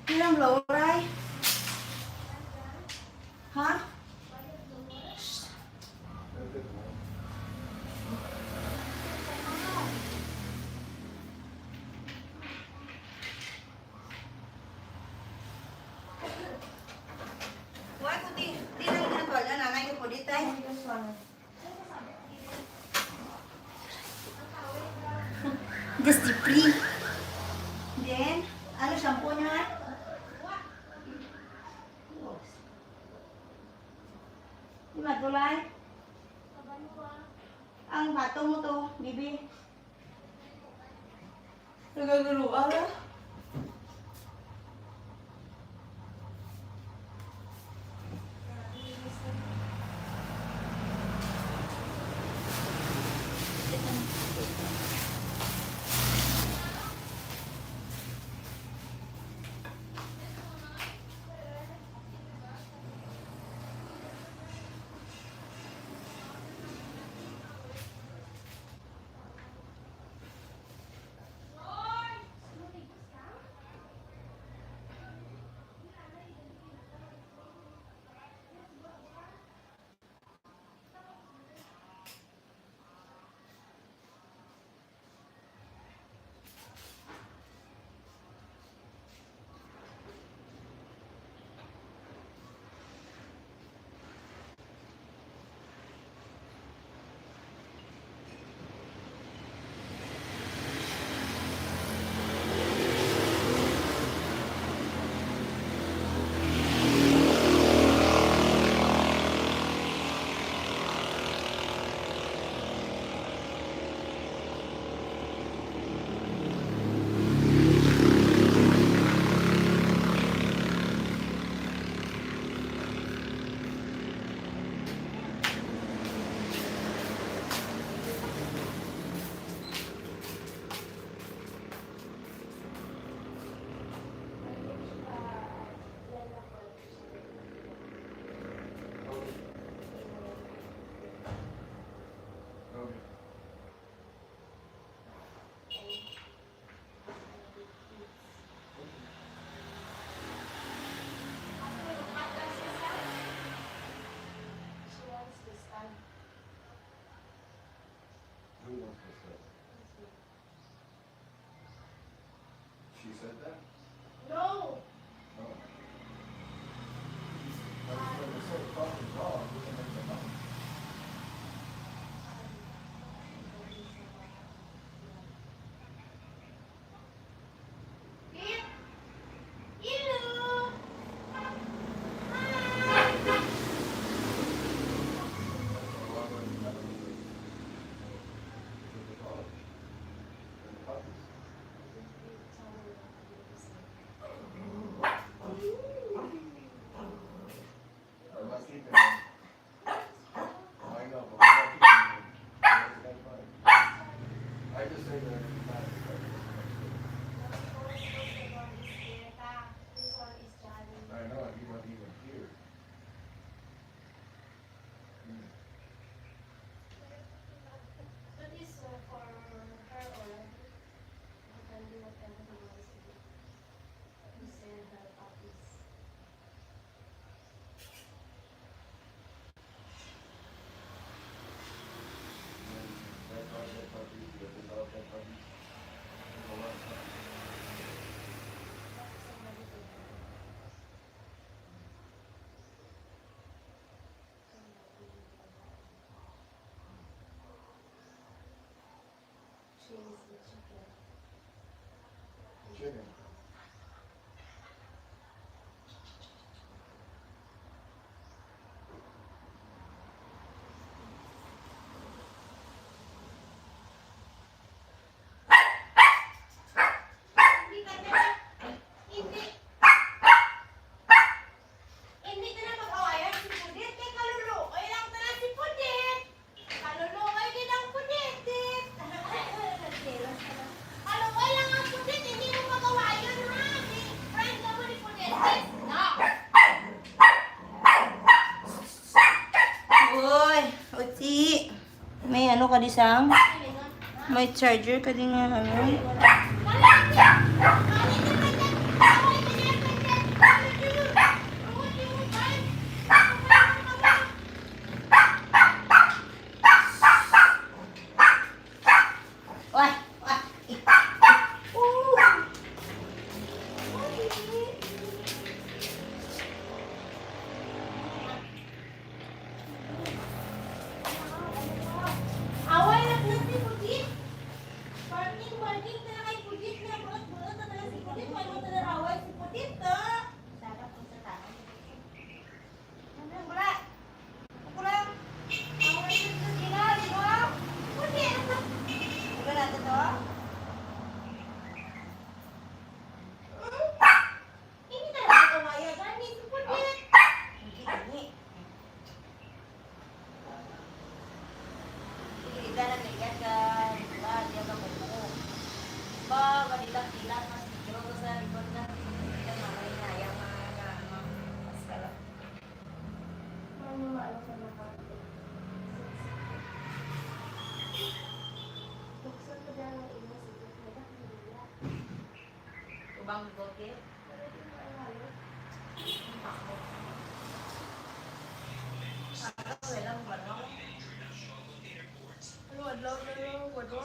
Yun ang blower ay. Ha? Why ko di lang ginagawa na nanay ko po dito ay. Just the free. Then, ano shampoo niya nga? Di matulay? Ang bato mo to, bibi. Nagagaluan na. She said that? No. No. I was going to say, fucking dog, we can make the money. Hello. I'm not keeping them. I know, but I'm not keeping them. I just say that every time. I know, he's not even here. That is for her already. You can do whatever he wants to do. He said her puppies. That dog, that puppy, the dog, that puppy. There's a lot of stuff. She is the chicken. Chicken. Hindi ka na. Hindi. Hindi ka na mag-awayan si Pudit. Kay kalulukoy lang ka na si Pudit. Kalulukoy din ang Pudit. Kalulukoy lang ang Pudit. Hindi mo mag-awayan ha. Friend ka mo ni Pudit. No. Uy, Uti. May ano ka di sang? May charger ka di nga ano? Balik ka. Balik ka. Balik ka. bang gote? Wala mo ba no? Ano, adlaw na lang, wadwa.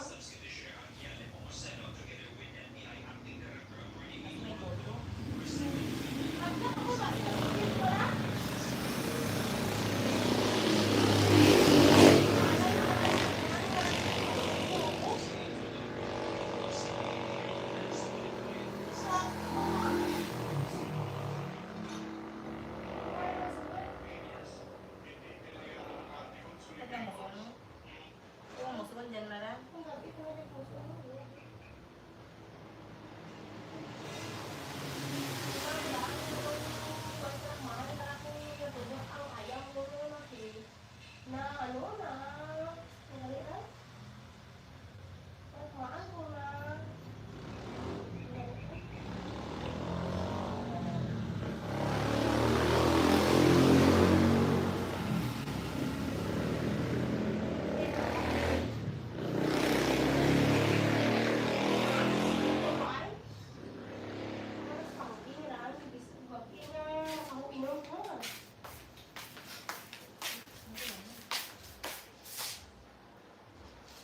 May boto. Musuhan dyan na lang. Na ano na, nangyari na. Maan ko na.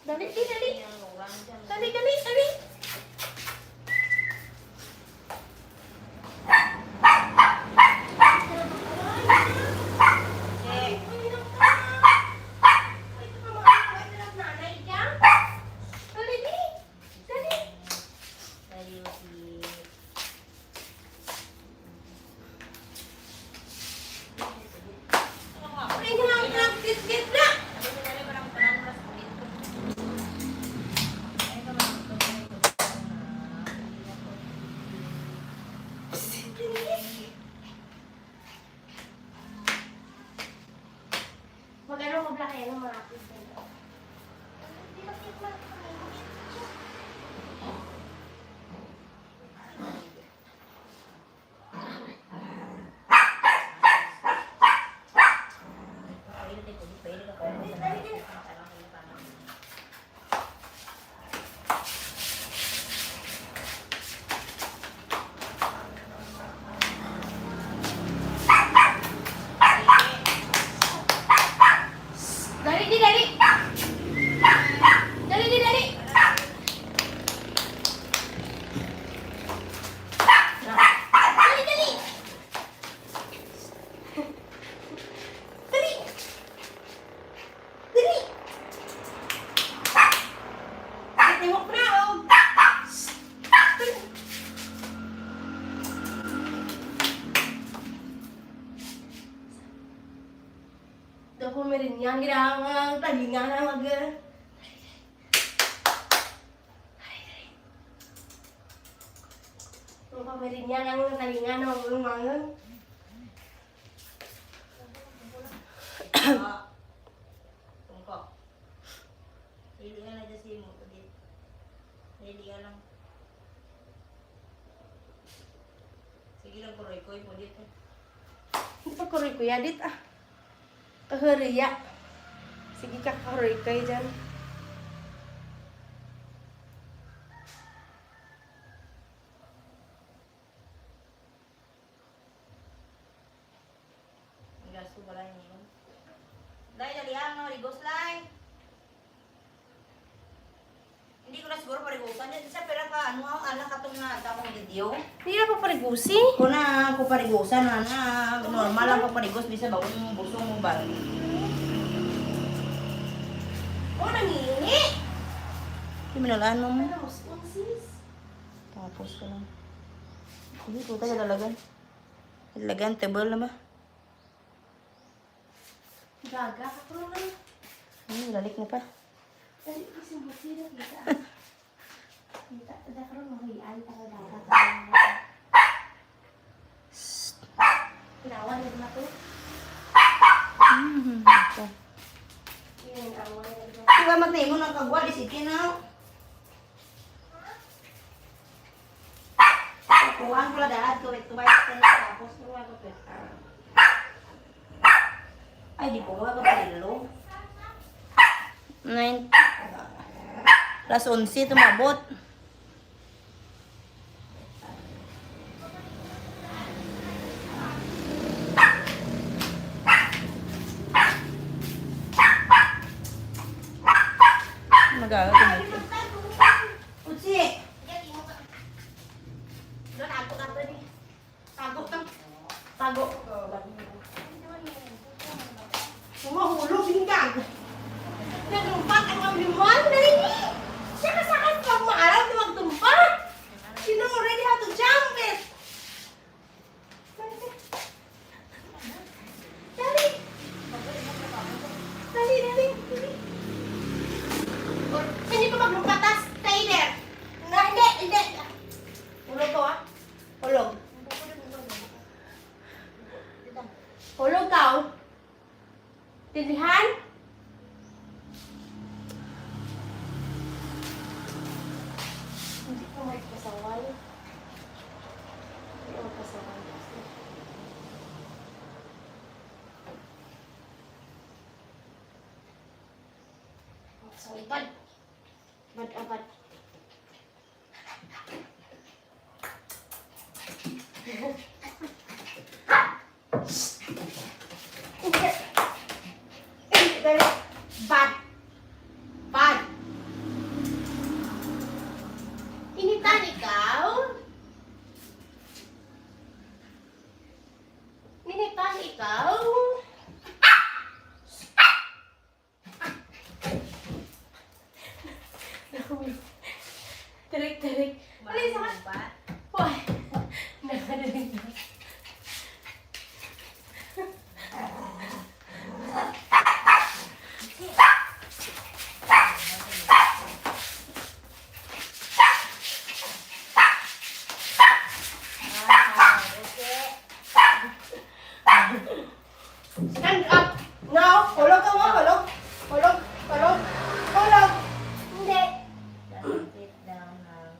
Dali, dali. Yung orang dyan. Dali, dali, dali. Dahil si... Dali ba lang tanan mo sa dito? Ay, ka man ito. Mag-ano mo black yan, marapit. Pwede ka pa rin sa tanong nila pa. Dali, di, dali. Dali, di, dali. Dali, dali. Dali. Dali. Tengok na, oh. Dali. Dapat meron yan, ginang talingan na mag... Dapat meron yan ang talingan na mag-umangan. Tungkok. Hindi ka na dyan si mo. Hindi ka lang. Sige lang, kuroy-koy po dito. Hindi pa kuroy ko yadit ah. Kahuriya. Sige ka karoy kayo dyan. Ang gasto pala yun. Dahil dalihan mo, rigos lang. Hindi ko na siguro parigusan. Isa pera ka, ano ang anak katong na akong video. Hindi na pa parigusi. Kung na ako parigusan na normal lang ko parigos. Bisa ba kung busong mo ba? Oh, nangingi. Hindi minalaan mo mo. Ano, sis? Tapos ko lang. Hindi ko tayo lalagan. Lalagan, table na ba? Gaga ka pero na. Lalik na pa. Dali kasi busi na kita. Kita, ada ka rin mahuyaan para dapat. Pinawan na to. Ito. Yan, awan na to. Diba matay mo ng kagwa, di sige na. Kuhaan ko lang dahil tuwit-tuwit ka na tapos kuhaan ko tuwit. Ay, di po ko ka palilo. 9. Plus 11 tumabot. tago. Sumahulog yung gag. Nagtumpat ang mga limuan. Dali ni! Siya kasakit pag maaraw na magtumpat. You know already how to jump it. Dali. Dali, dali, dali. Hindi ko maglumpatas. Stay there. Hindi. Hulog ko ah. Hulog. Hulog ka. Tindihan? Hindi ko may pasaway. Hindi ko pasaway. Sorry, bad. Bad. Dali. Bad. Initan ikaw? Initan ikaw? Tarik. Alis ka. Why? Nakadaling na. Stand up. Now, hulog ka mo. Hulog. Hindi. Just sit down now.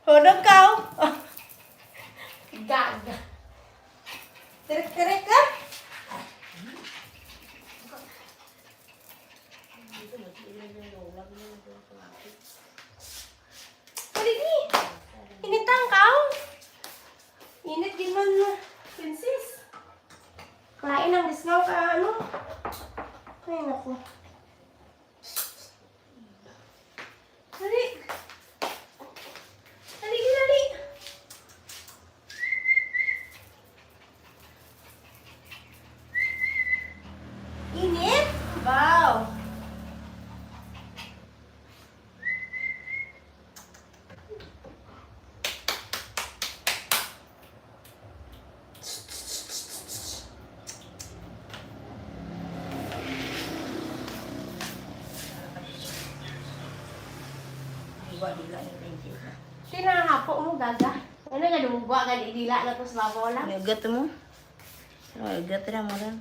Hulog ka. Gag. Tirik ka. Haligi. Initang ka. Init din man, princess. Kain ang disnaw ka, ano? Ay, naku. Dali. Dali. Init? Wow. Iwa dila ni princess na. Tinahapo mo, gaga. Ano nga, dumugwa ka, dila na to sa babaw lang. Ugat mo? Ugat na mo lang.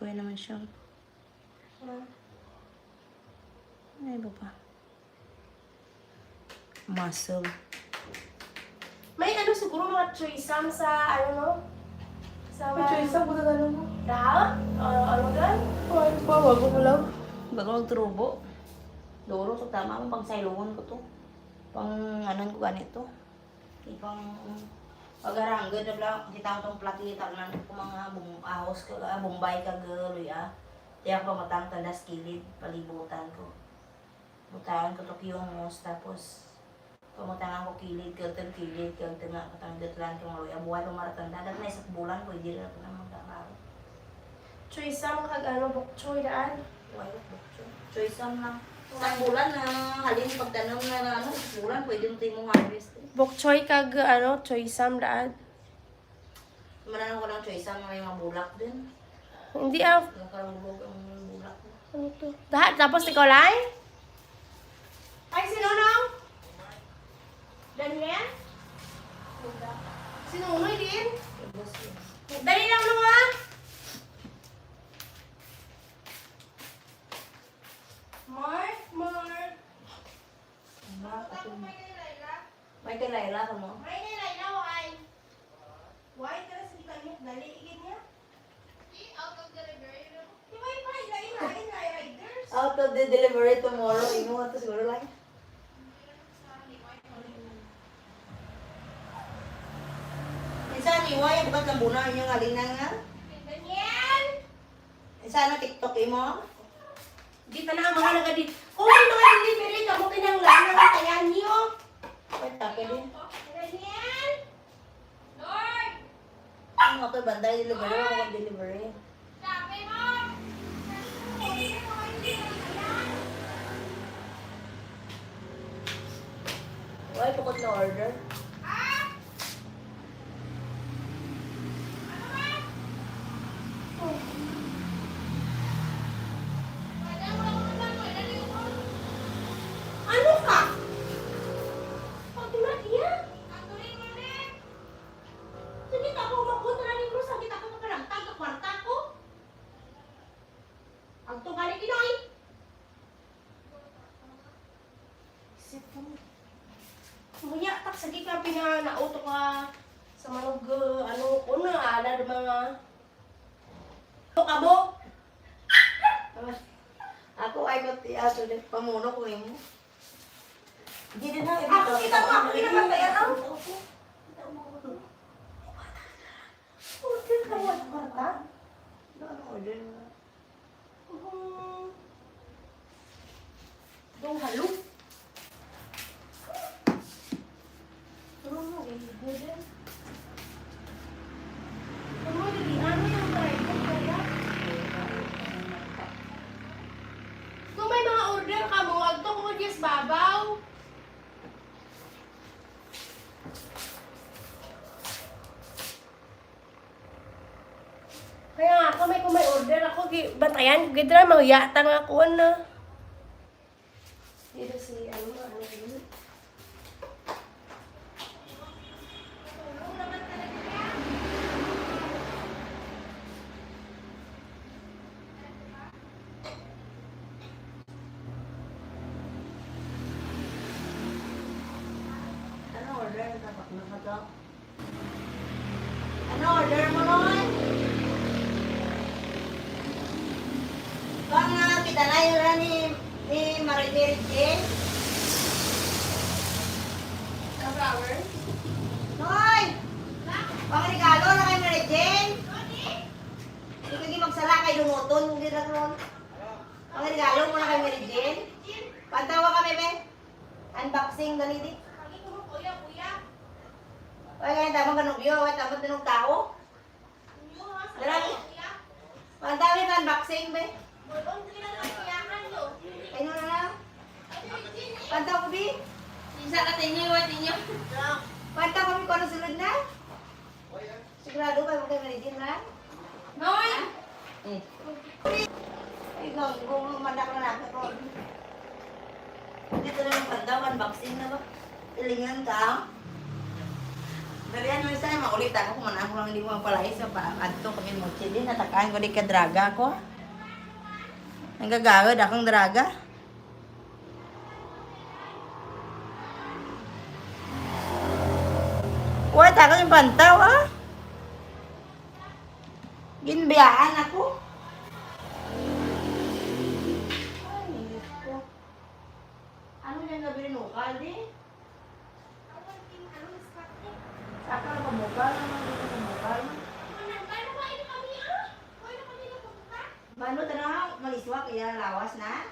Kuya naman siya. Ano iba pa? Muscle. May ano siguro mga choysam sa ano no? Sa may choysam ko na gano'n mo. Dahil? Ano gan? Ay, wag ko lang. Bago magturubo. Duro to tama mo pang sailungon ko to. Pang anon ko ganito. Ipang pag-aranggad na blang kita ko tong plakita nan ko mga ahos ka Bombay ka galoy ah. Tiyak pa matang tandas kilid palibutan ko. Butaan ko to kiyomos tapos pamutangan ko kilid kilid nga patanggat lang kong loy abuhay ko maratanda dat na isang bulan ko hindi na ko na magdamaro. Choysam kag ano, bok choy daan. Wala ko. Choice lang. Isang bulan na halin pagtanong na ano, isang bulan pwede mo tayo mong harvest. Bok choy kag ano, choysam daan. Maranong ko ng choice ang may mga bulak din. Hindi ah. Yung karulog ang bulak. Ano to? Dahil tapos ikaw lang? Ay, sino nang? Daniel? Sinunoy din? Ubus yun. Dali lang nung ha? May kay Laila ka mo? May nilay na, why? Why? Tara, sige kanya. Dali, igit niya. Di ba yung pahilain na riders? Out of the delivery tomorrow. Ino nga to siguro lang. Minsan, iway, ang bukat ng buna yung alina nga. Daniel! Minsan, na TikTok mo. Di ka na ang mga nagadit. Kung may mga delivery ka mo, kinanglan na kaya niyo. Wait, tapos din. Daniel! Lord! Ano nga to, banday delivery o kung delivery. Sabi mo! Why, pukot na order. Ano ka? Pati Maria? Sakit ako mapunta na rin mo. Sakit ako makarangtag ka kwarta ko. Ang tungali Pinoy. Isip ko. Maya, tak sakit ka pinanauto ka sa manog, ano ko na, ada mga... Ito ka mo? Ako ay got aso din pamuno ko imo. Hindi din na. Ako kita mo, ako kinamatayan ako. Order ka mo sa kwarta? Ano order mo? Dong halo. Ano mo, order? Ano mo, ano yung driver kaya? Kung may mga order ka mo, agto ko yes babaw. Kaya nga, kung may order ako, batayan, gidra, magyata nga ako na. Dito si, ano yun? Ano order? Tapak na ka to? Ano order mo noon? Bang kita na yun ni Marimir Jen? Ang flower? Noy! Pang regalo na kay Mary Jane? Hindi ka magsala kay Dunuton, hindi na ron. Pang regalo mo na kay Mary Jane? Pantawa kami, be? Unboxing, ganiti. Lagi ko mo, kuya. Ay, kaya tamang kanubyo, ay tamang tinong tao. Dali. Pantawa yung unboxing, be? Ay, no, no. Pantawa ko, be? Isa ka tinyo, iwan tinyo. Pantawa kami kung ano sunod na? Sigurado kayo kay Mary Jane, ha? Noy! Ay, kung manak na natin ko. Dito na yung pantawa, unboxing na ba? Tilingan ka. Dalihan mo isa, maulit ako kung manang ko lang hindi mo magpalay sa paadto kami mo chili. Natakain ko di ka draga ko. Nagagawad akong draga. Wait, ako yung pantaw, ah. Ginbiyaan ako. Ay, Diyos ko. Ano yung gabi rin ukal, di? Saka na pamukal, ano dito pamukal? Mano, tanong, maliswa kaya lawas na?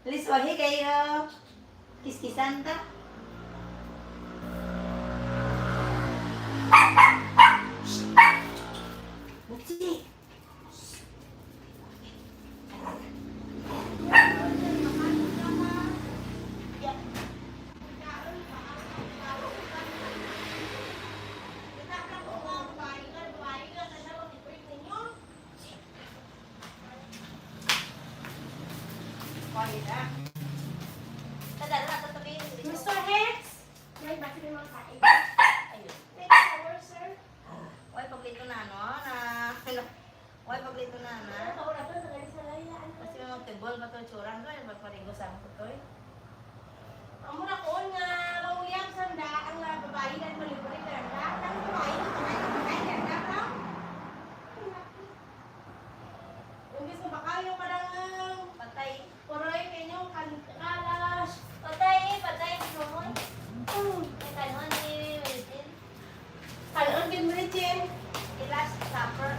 Liswahi kayo kiskisan ta? Bukti! Mr. Hex! May bakit yung mga kain? Ayun. Take a shower, sir. Why paglito na, no? Why paglito na, na? Ano ka oras na? Nagalis na lang yan. Kasi may magtibot Tanggol ba ito tsura ko? Magparigosan ko ito eh. Amo na ko nga mauyang sanda ang babae na malibre ganda. Ang babae na ganda ka. Umbis mo baka yung parang Patay. poroy kayo kalas. Patay, patay, sumon. May kanon ni Wilson. Kanon din mo rin. The last supper.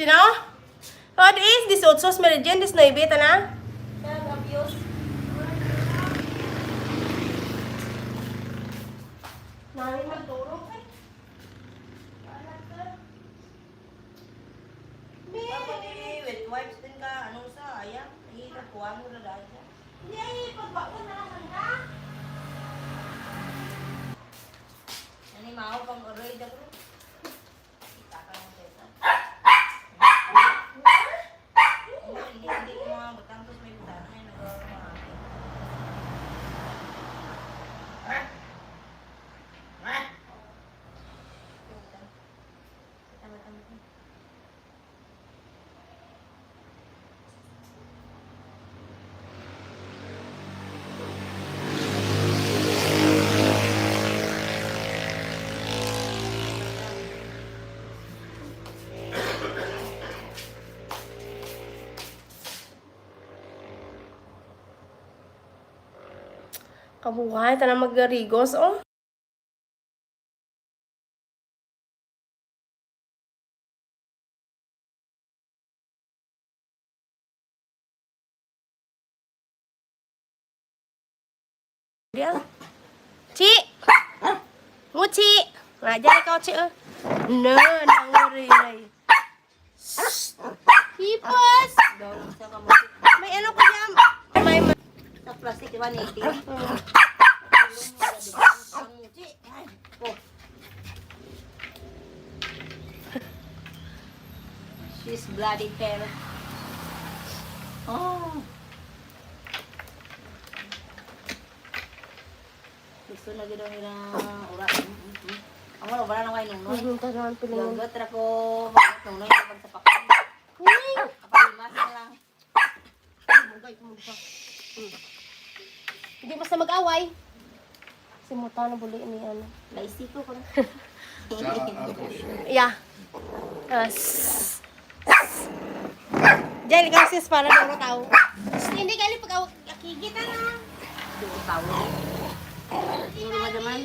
Sino? What is this otsos meridian this naibita na? Abuse. Nari magturong kay. Ako ni with wipes din ka, ano sa ayang, ikakuha mo na dahil siya. Hindi ay pagbaon na lang ka. Nani mao pang oray da bro. Kita ka mo sa. Hindi ko mga butang tos may butang na nagawa. Kabuhay, tanang maggarigos, oh. Dia. Ci. Nguci. Ngajar kau, Ci. No, nang ngeri. Hipos. Daw sa kamo. May ano ko diyan? May Sa plastic 180. Oh. She's bloody hell. Oh. Gusto na ginawa nila oras. Ang wala ba na kayo nung tagaan piling. Gagat ra ko nung sa pakan. Kapalimas na lang. Hindi basta mag-away. Simuta na buli ni ano. Laisi ko ko. Yeah. Diyan ikaw sis para daw tao. Hindi kali pag akigita na. Di ko tawo. Ano naman?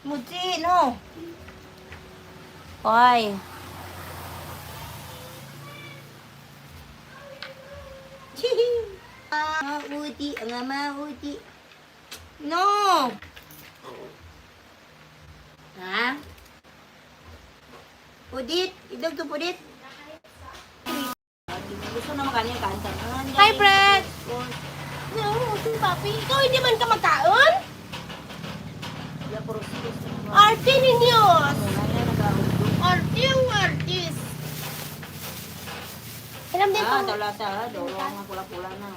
Muji, no. Hoy. Mahuti, ang mahuti. No! Ha? Pudit, idog to pudit. Gusto na makanya kansa. Hi, Brad! No, si Papi. Ikaw hindi man ka magkaon? Arte ninyo! Arte yung artist. Alam din Ah, ko. talata, dolo ang pula-pula na.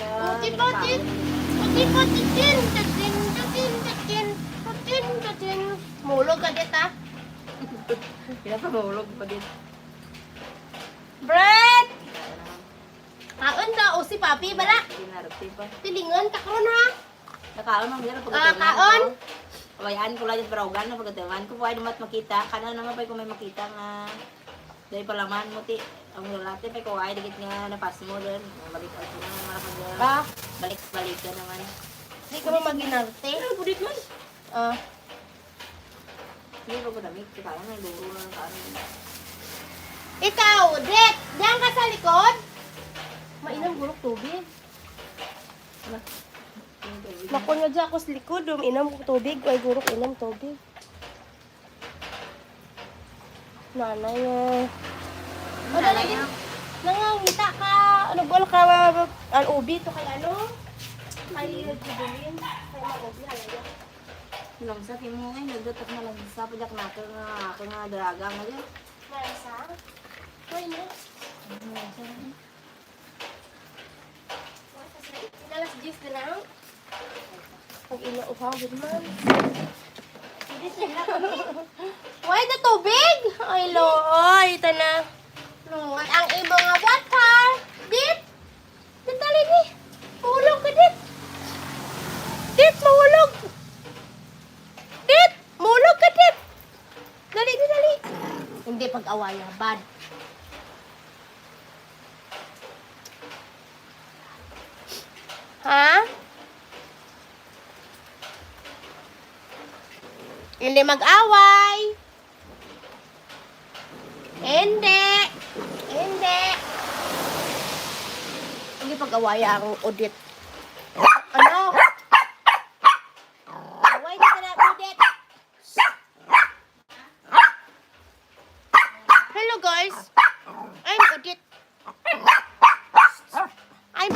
Puti-puti. Puti-puti din. Tatin, tatin, tatin. Tatin, tatin. Mulog ka dit, ha? Kaya pa mahulog pa din. Brad! Kaon daw. O si Papi, bala. Dinarati pa. Pilingon ka karon ha? Nakaon man gano'n Kaon? Kabayaan ko lang yung barogan na pagkataman ko po ay naman makita. Kana naman pa ko may makita nga dahil palaman mo ti ang lalaki pa ko ay digit nga napas mo doon. Balik ako na naman Ba? balik ka naman. Hindi ka mo maginarte? Ano pudit man? Ah. Hindi ko damit. Kaya nga luro lang ka. Ikaw, Dek, diyan ka sa likod? Mainam gulok tubig. Makon nga dyan ako sa likod, inam ko tubig. Ay, gurok, inam tubig. Nanay nga. Nanay nga. Nangangita ka. Ano ba ka? Ang ubi to kay ano? Kay Jibulin. Kay mga ubi, halaya. Lang sa timo ay nagdatok na lang sa pajak na ako nga dalaga nga dyan. Marisa? Uy, no? Inalas 10 na lang. Pinauhawin man. Why na tubig? Ay, looy. Ito na. Luwat ang imo nga water. Dit. Dit, dali ni. Mahulog ka, Dit. Dit, mahulog. Dit, mahulog ka, Dit. Dali, di, dali. Hindi pag-awaya. Bad. Ha? Hindi mag-away. Hindi. Hindi. Hindi pag-awaya ang audit. Ano? Away na ka na, audit. Hello guys. I'm audit. I'm...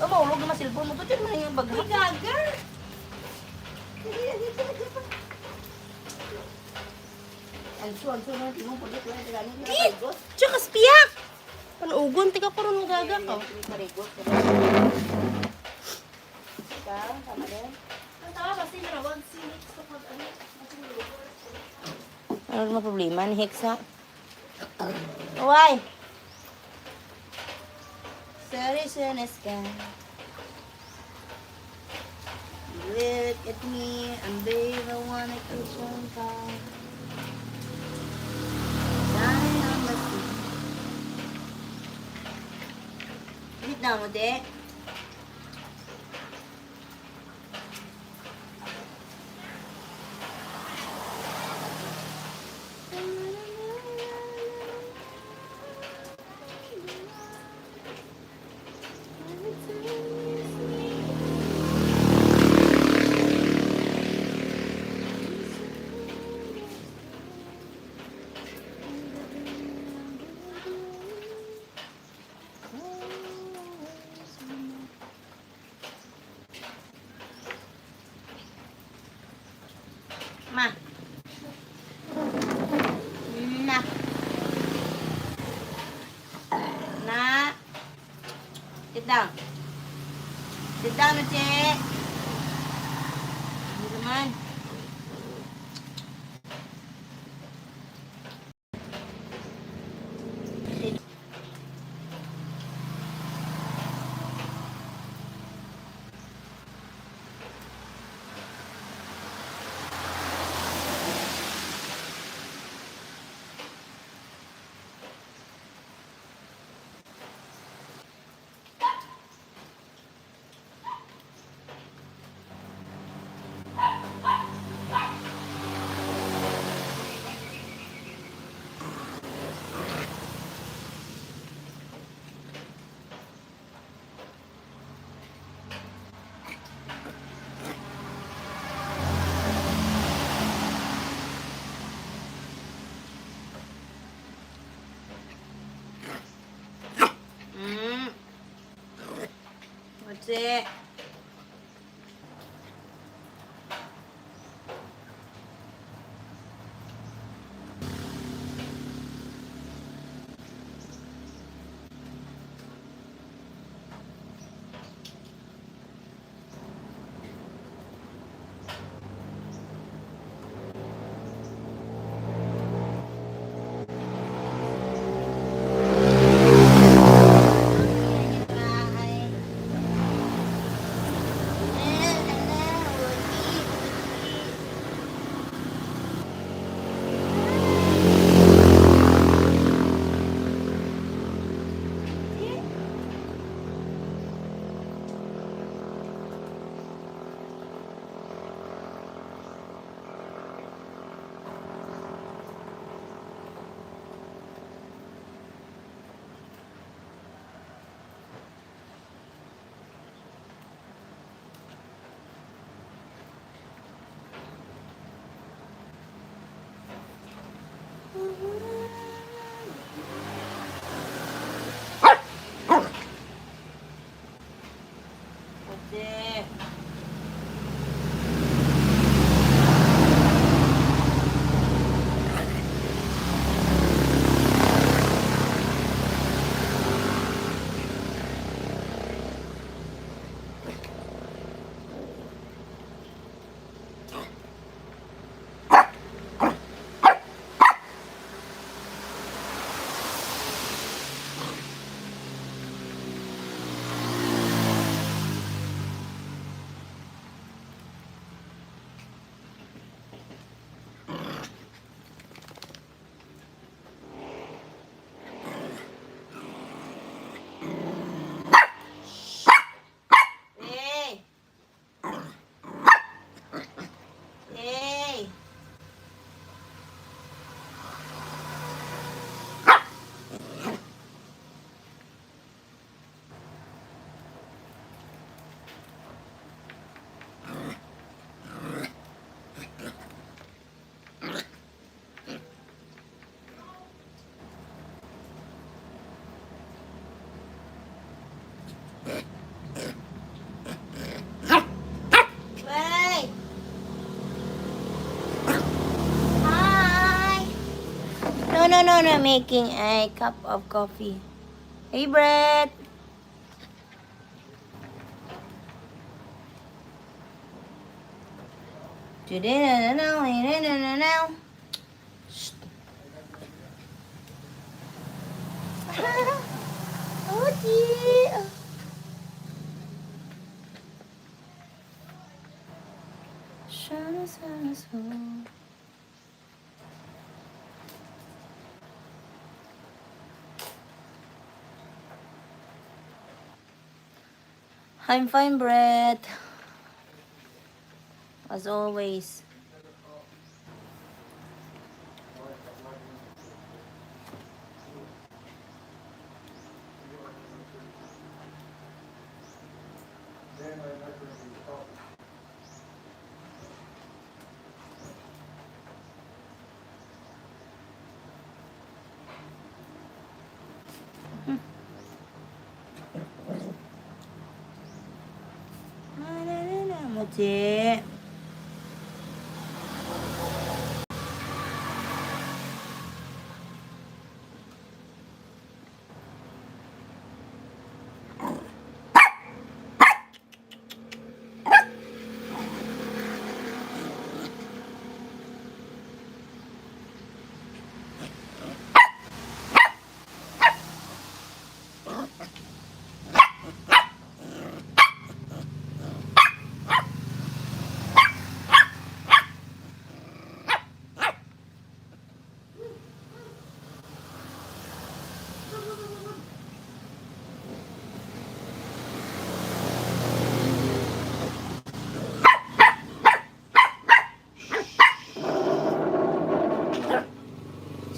Mahulog naman cellphone mo. Ito dyan mo na yung bag mo. Gagger. Ay, suwan na. Tingong pulit. Wala na gano'n. Dit! Tsaka spiyak! Panugon, tika ko rin gaga ka. Marigos. Ikaw, sama din. Ang tawa kasi narawag si Nick sa pag-ano. Ano naman problema ni Hexa? Uway! Sorry, sky. Look at me, and babe, I wanna kiss your car. Dying on the sea. Wait na mo, de. Ma. Na. Na. Sit down. Sit down na, Che. Hindi naman. What's it? What's it? no. Making a cup of coffee. Hey, Brett. Today, no. Shh. Oh, dear. I'm fine, Brett. As always. Mochi.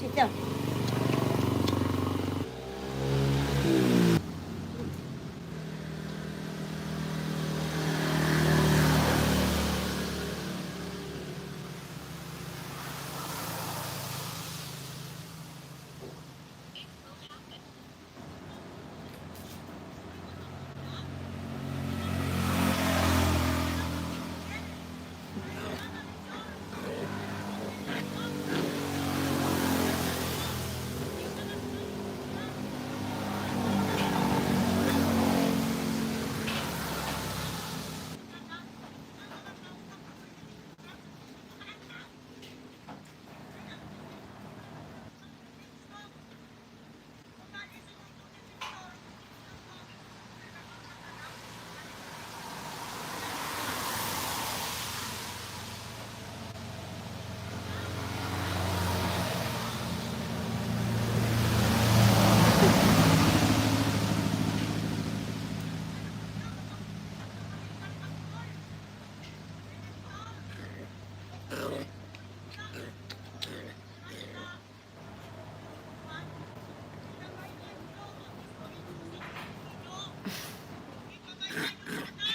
Sit down.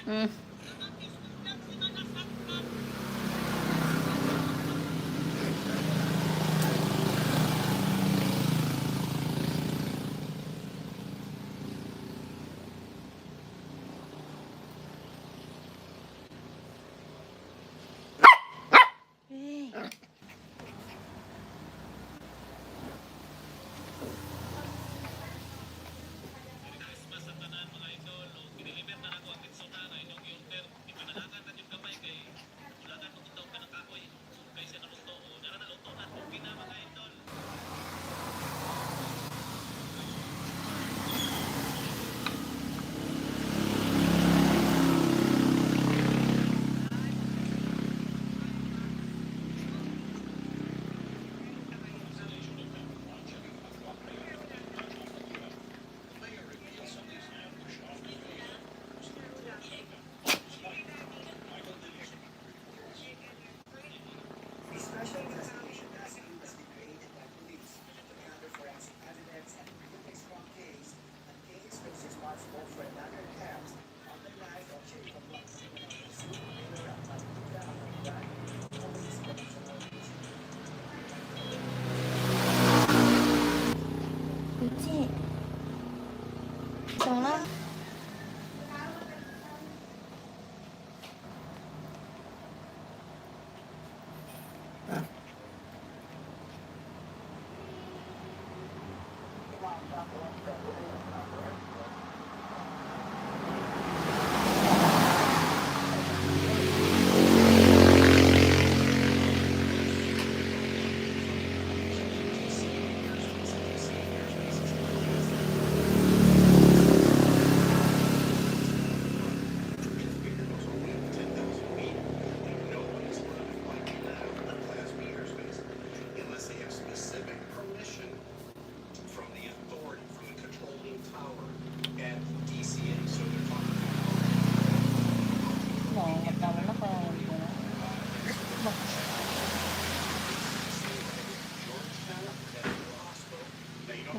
Mm.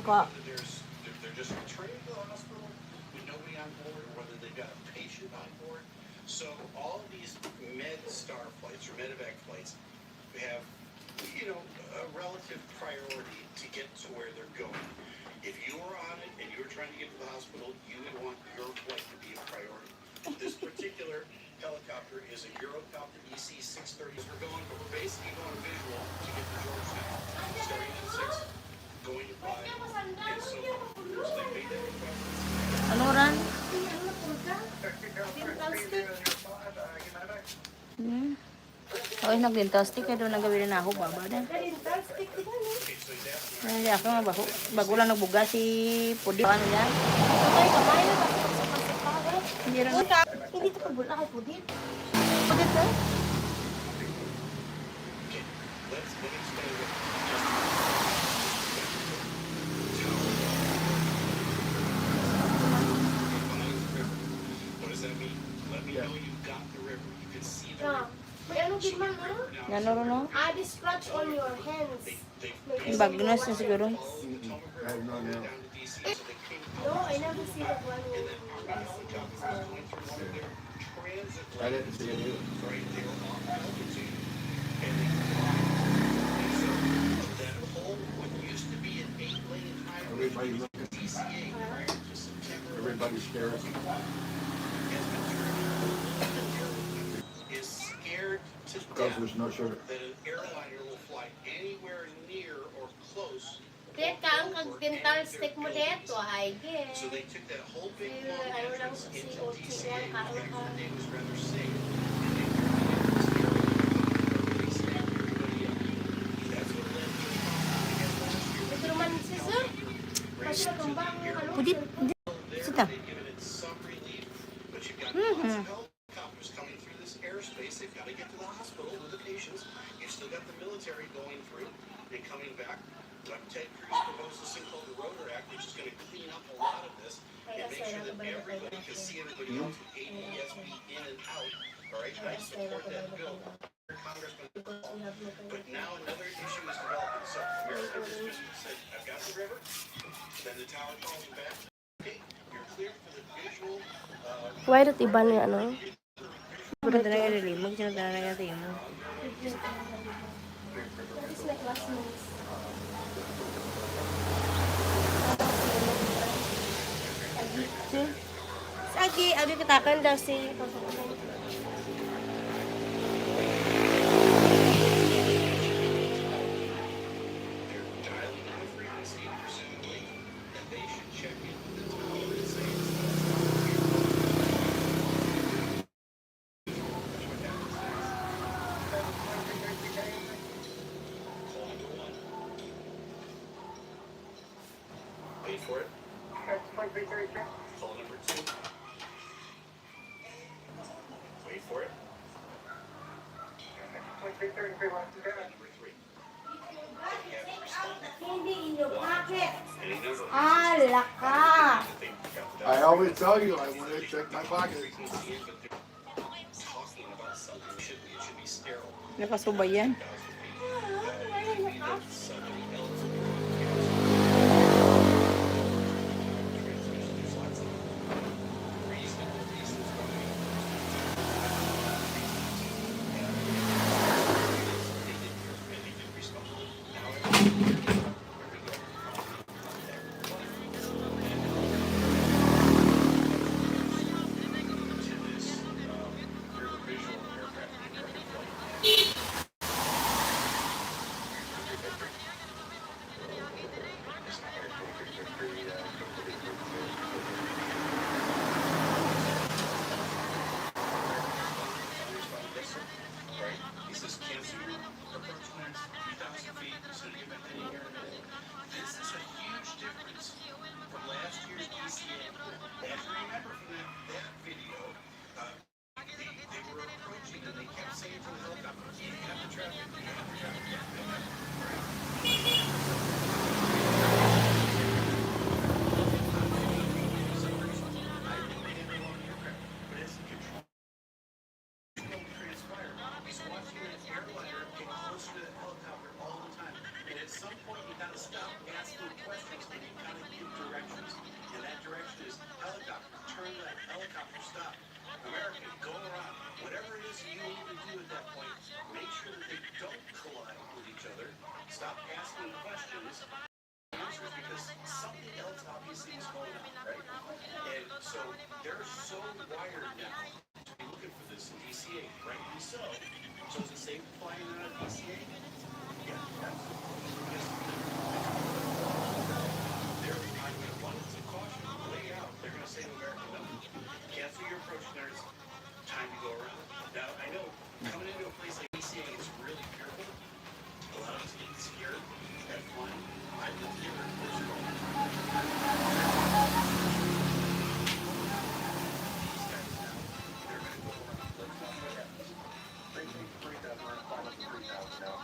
Ka. They're just returning to the hospital with nobody on board, or whether they've got a patient on board. So all of these MedStar flights or medevac flights have, you know, a relative priority to get to where they're going. If you were on it and you were trying to get to the hospital, you would want your flight to be a priority. This particular helicopter is a Eurocopter EC-630. We're going, but we're basically going visual to get to Georgetown, starting at 6, going to 5, and so on. So they made that request. Ano ran? Okay, nag-dental stick. Kaya doon nagawin na ako. Baba din. Ay, ako nga bago lang nagbuga si Pudi. Ano yan? Hindi rin. Hindi ito kabula kay Pudit. Pudit eh? Let me explain what What does that mean? Let me know you got the river. You can see the river. May ano din man, ano? Ano rin no? The scratch on your hands. Yung bagnas na siguro. I have no idea. No, I never see that one. I didn't see it either. Right, they were off altitude, and they and so that whole what used to be an 8-lane highway, Everybody look, DCA prior to September, everybody's scared. has been turned is scared to Because death there's no sugar. that an airliner will fly anywhere near or close. Teka, ang kag-dental stick mo dito, I guess. So they took that whole big Eh, long ano lang entrance si into OT DCA, yan, kaano back ka. when it was rather safe, and they turned it into this area, really snapped everybody up. That's what led to the problem we had last year. Ito naman si Sir. Kasi nagkambang ano. Pudit. There, Sita. they've given it some relief, but you've got lots of helicopters coming through this airspace. They've got to get to the hospital with the patients. You've still got the military going through and coming back. Ted Cruz proposed this thing called the Rotor Act, which is going to clean up a lot of this and make sure that everybody can see everybody else with ADSB in and out. All right, I support that bill. Congressman, but now another issue is developing. So America just said, I've got the river. Then the tower calls him back. Okay, you're clear for the visual. Why dot iba niya, ano? Pudit na nga rin. Magsinog na nga rin mo. It's my classmates. Sagi, abi katakan daw si They're dialing in the frequency, presumably, and they should check in with the tower and say it's Call number 1. Wait for it. Call number 2. Wait for it. Number 3. You haven't responded. Hindi in your pocket. Any number. Ala ka. I always tell you, I want to check my pocket. Talking about something should be, it should be sterile. Nakasubay yan. Somebody else. There's lots of reasonable reasons why they didn't respond. Now, to this river visual aircraft, the American flight. helicopter stop. American, go around. Whatever it is you need to do at that point, make sure that they don't collide with each other. Stop asking questions. Answers because something else obviously is going on, right? And so they're so wired now to be looking for this in DCA, rightly so. So is it safe flying out of DCA? Yeah, absolutely. Because they're on an abundance of caution, way out. They're going to say to American, no, cancel your approach, nerds. Time to go around. Now, I know coming into a place like DCA is really fearful. A lot of us get scared at flying. I lived here in Portugal. These guys now, they're going to go around. Let's not what happens. They take 3,000, we're final to 3,000 now.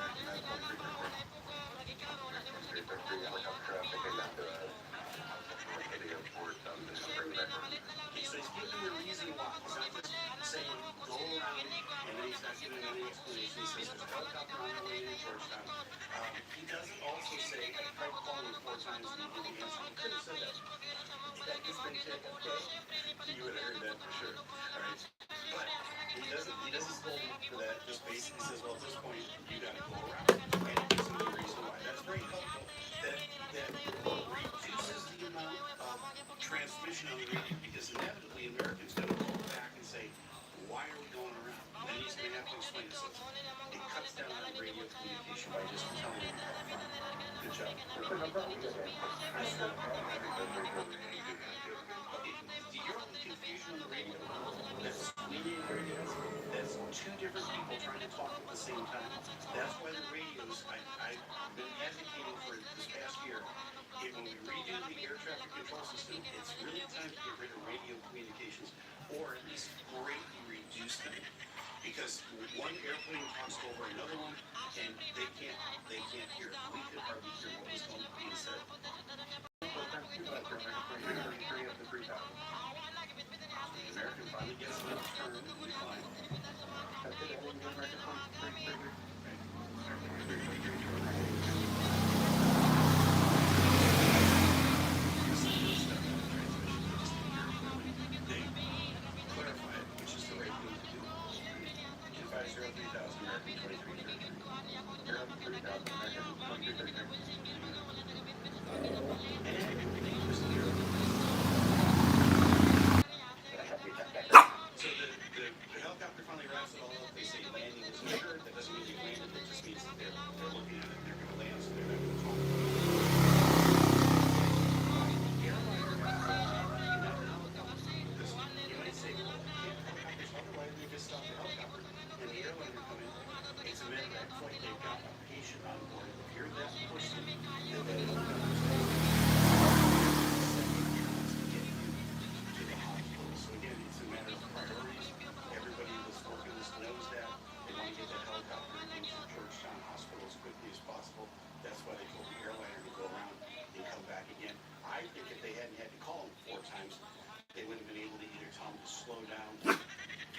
So he's giving you a reason why. He's not just saying go around and then he's not giving any explanation. He says there's a helicopter on the way to Georgetown. He doesn't also say, I tried calling him 4 times and he didn't answer. He could have said that. That just been checked, okay? You would have heard that for sure. All right. But he doesn't scold him for that. Just basically says, well, at this point, you got to go around. And he gives him the reason why. That's very helpful. That reduces the amount of transmission on the radio because inevitably Americans going to go back and say, why are we going around? And then he's going to have to explain it. So it cuts down on the radio communication by just telling him up front. Good job. I swear. Your only confusion on the radio, that's squealing radios, that's 2 different people trying to talk at the same time. That's why the radios, I've been advocating for this past year, when we redo the air traffic control system, it's really time to get rid of radio communications, or at least greatly reduce them. Because one airplane talks over another one, and they can't hear it. We could hardly hear what was going to be said. The American finally gets a little turn, we fly. So the helicopter finally wraps it all up. They say landing is assured. That doesn't mean they landed. It just means that they're looking at it. They're going to land, so they're not going to talk. Airliner got not the helicopter. Because you might say, well, can't helicopters hover? Why did they just stop the helicopter? And the airliner come in. It's a medevac flight. They've got a patient on board. If you're that person, then the helicopter's so again, it's a matter of priorities. Everybody that's working this knows that. They want to get that helicopter into Georgetown Hospital as quickly as possible. That's why they told the airliner to go around and come back again. I think if they hadn't had to call him 4 times, they would have been able to either tell him to slow down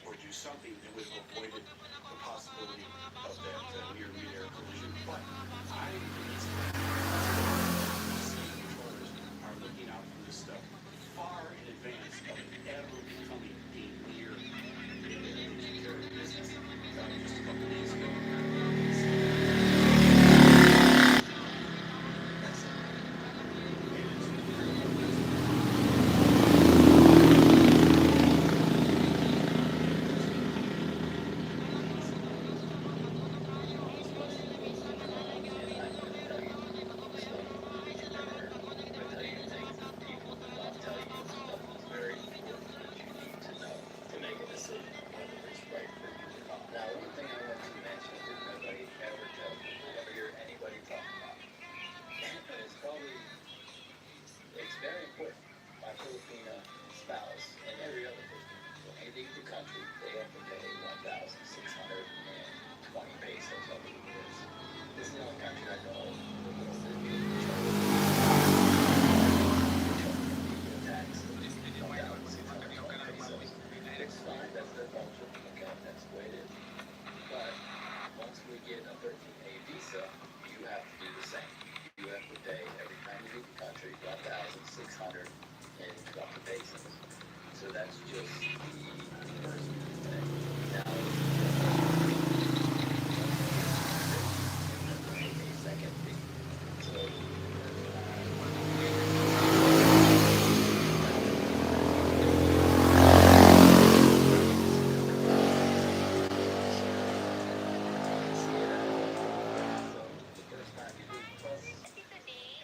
or do something that would have avoided the possibility of that near mid-air collision. But I think it's controllers are looking out for this stuff far in advance of it ever becoming a near mid-air business. Just a couple days ago. that's just the first thing. Now, a second fee. So, the first time you leave the bus,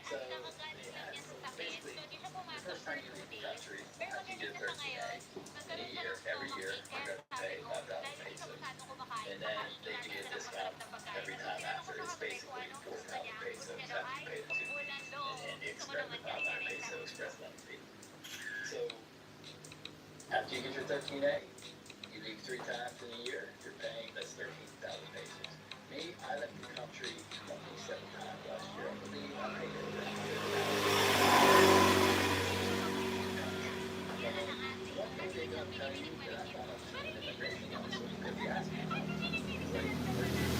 so yeah, so basically, the first time you leave the country, you get 13A in a year. Every year, you have to pay 5,000 pesos. And then they give you a discount every time after. It's basically 4,000 pesos after you pay the 2 fees and the express, the 5,000 peso express lane fee. So after you get your 13A, you leave 3 times in a year, you're paying, that's 13,000 pesos. Me, I left the country 27 times last year. I believe I paid over 100,000. One thing they don't tell you that I found out from an immigration officer, because he asked me, he's like, "Where do you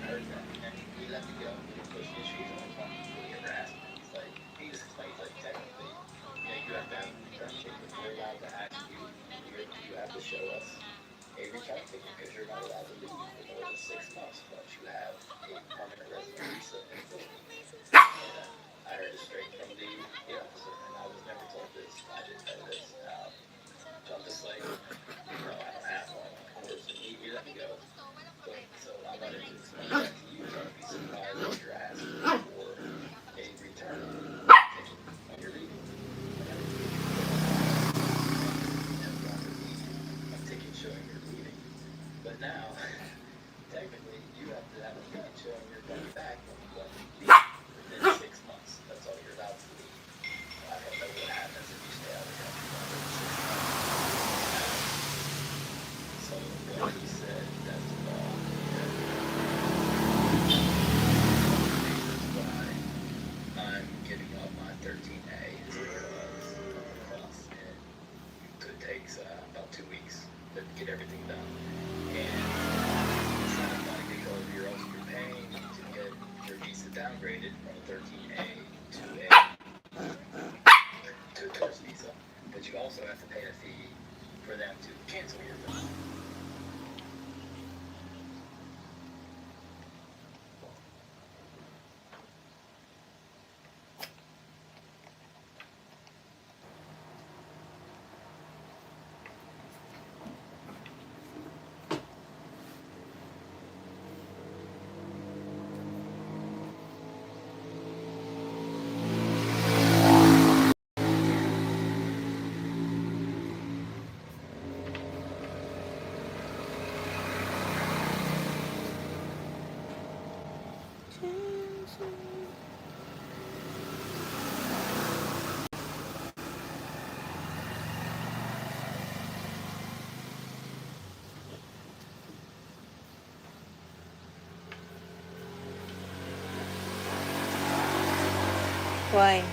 heard that?" And he let me go. He didn't push the issues on my phone. He ever asked me. He's like, he just explains, like, technically, you have to have a return ticket. We're allowed to ask you, you have to show us a return ticket because you're not allowed to leave for more than 6 months once you have a permanent resident visa in the Philippines. And I heard it straight from the officer, and I was never told this. I didn't know this. So I'm just like, no, I don't have one, of course. And he let me go. So I wanted to explain that to you. Don't be surprised if you're asking for a return ticket when you're leaving. A ticket showing you're leaving. But now, technically, you have to have a ticket showing you're coming back when you want to leave within 6 months. That's all you're allowed to leave. I don't know what happens if you stay out of the country longer than 6 months. So what he said, that's the law. That's why I'm giving up my 13A is because of the cost. And it could take about 2 weeks to get everything done. And it's not money because you're also paying to get your visa downgraded from a 13A to a tourist visa. But you also have to pay a fee for them to cancel your visa. Why?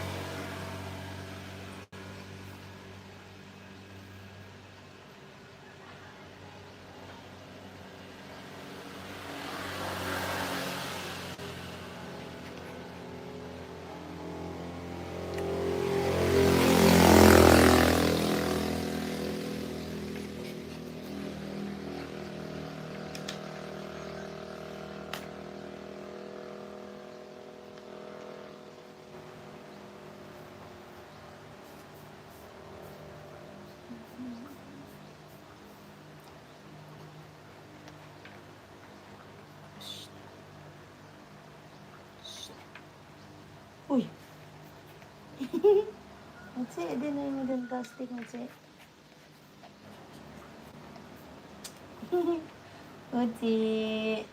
Uy! Matse, din na yung din plastic, matse. Matse.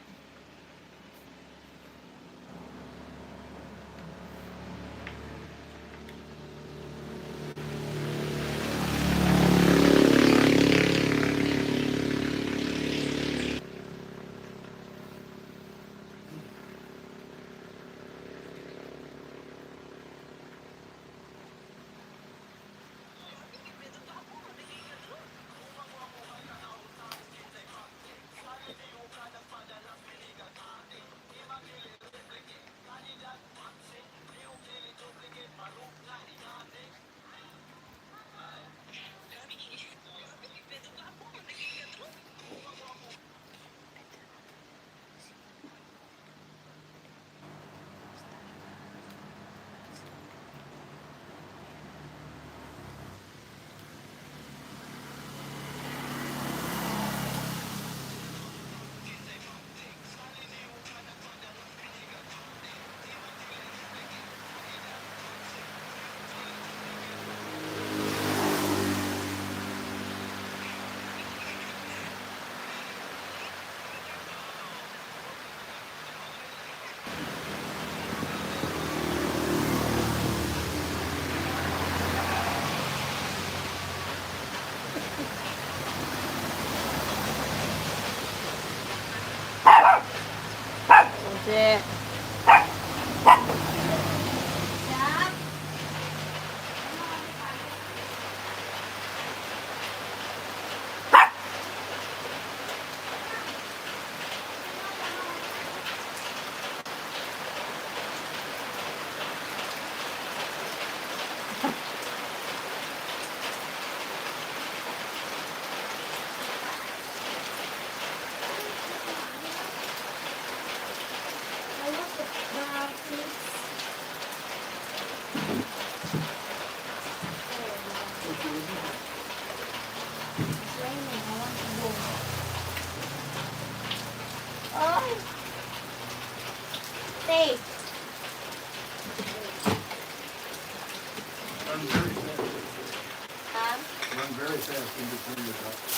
fence in between the ducks.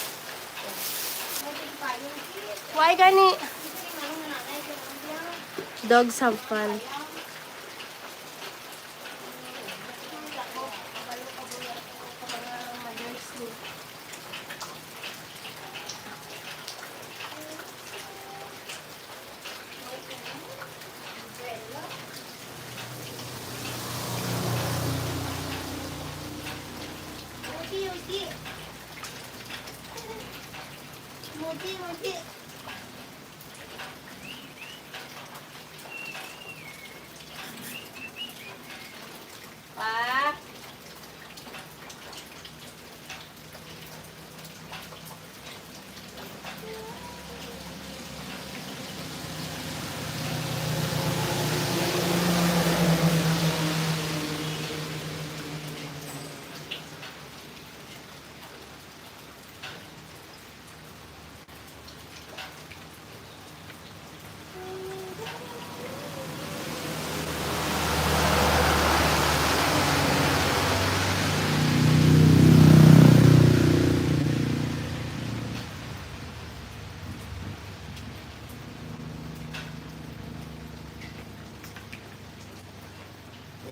Why gani? Dogs have fun. Pa?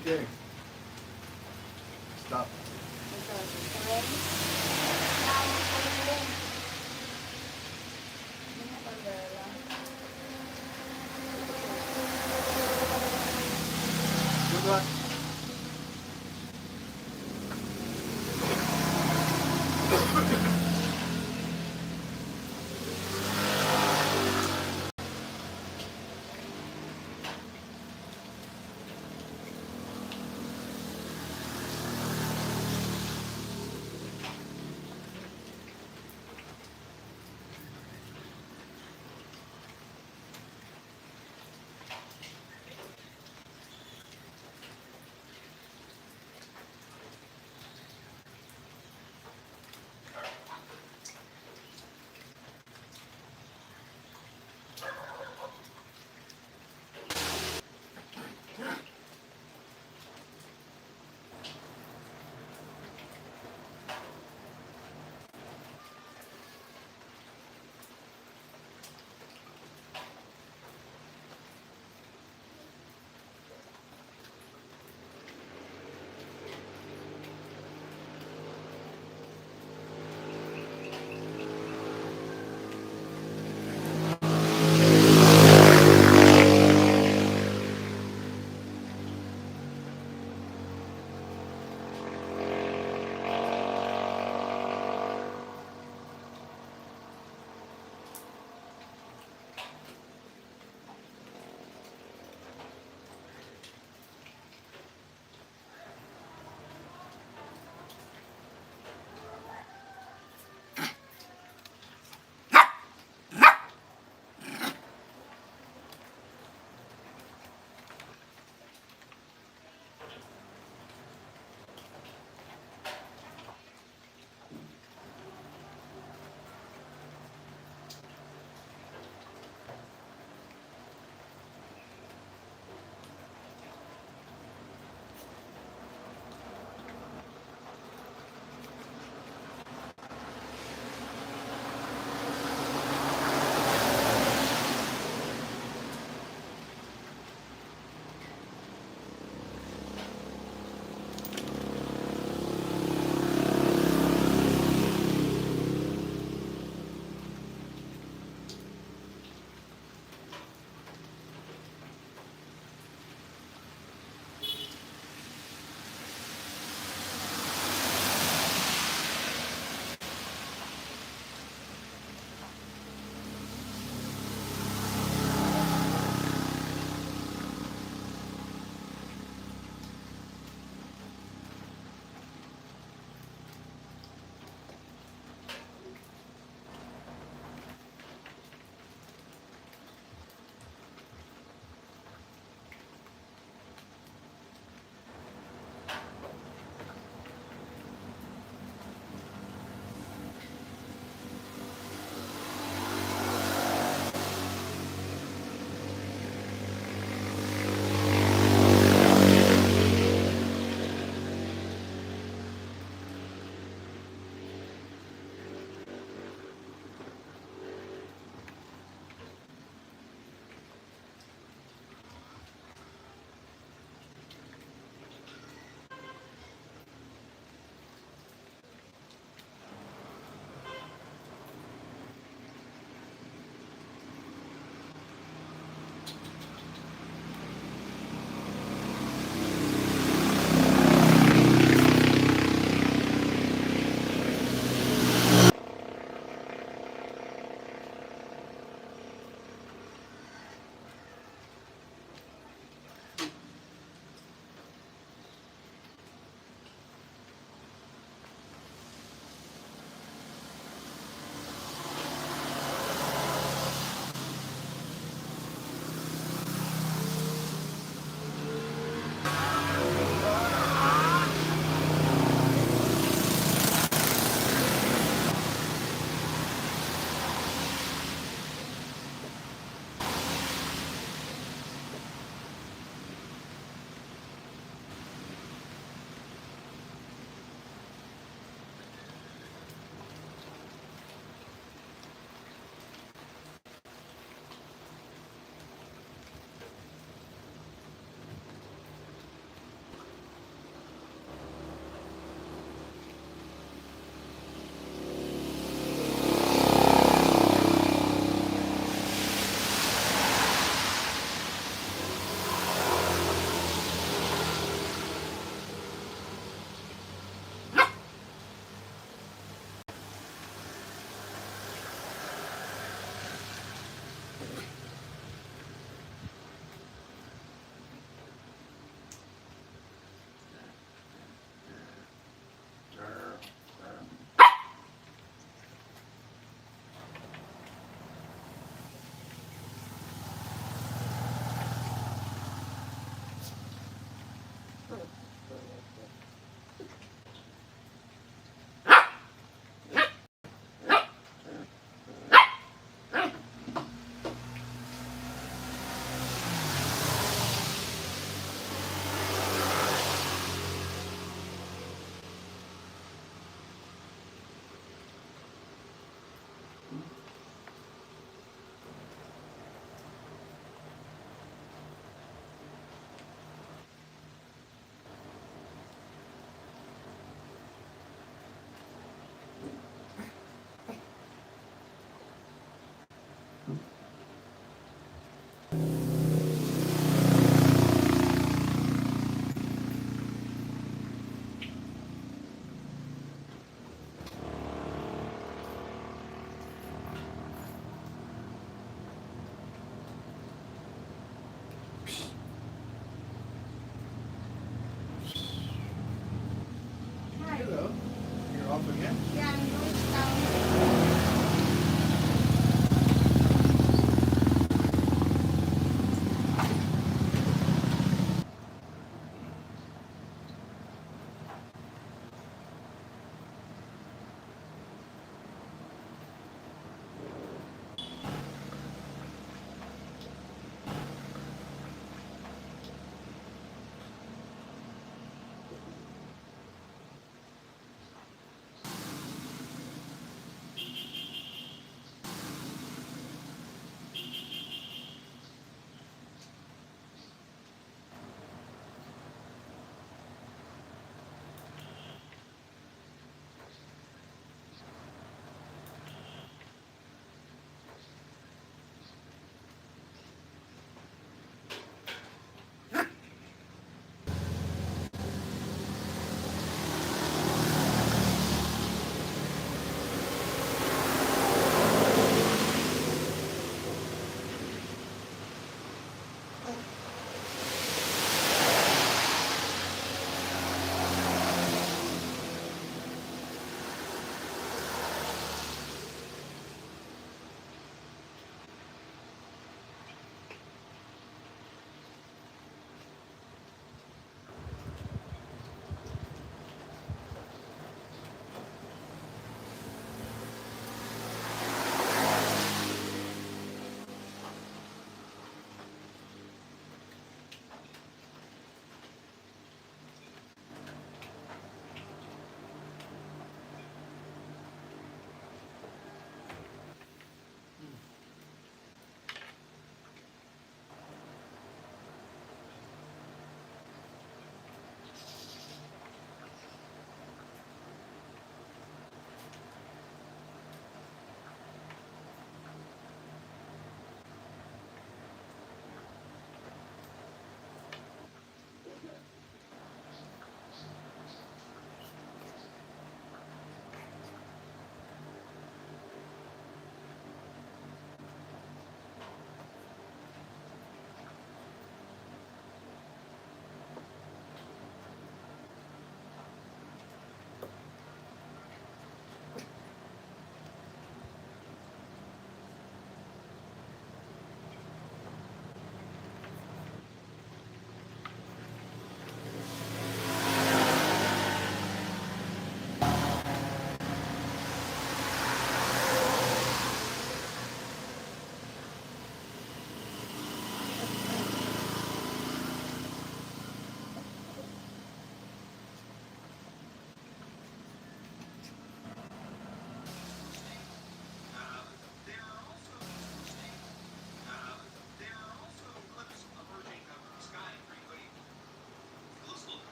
Okay. Stop. Good luck.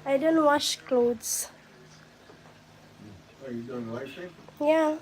I don't wash clothes. Are you doing live stream? Yeah.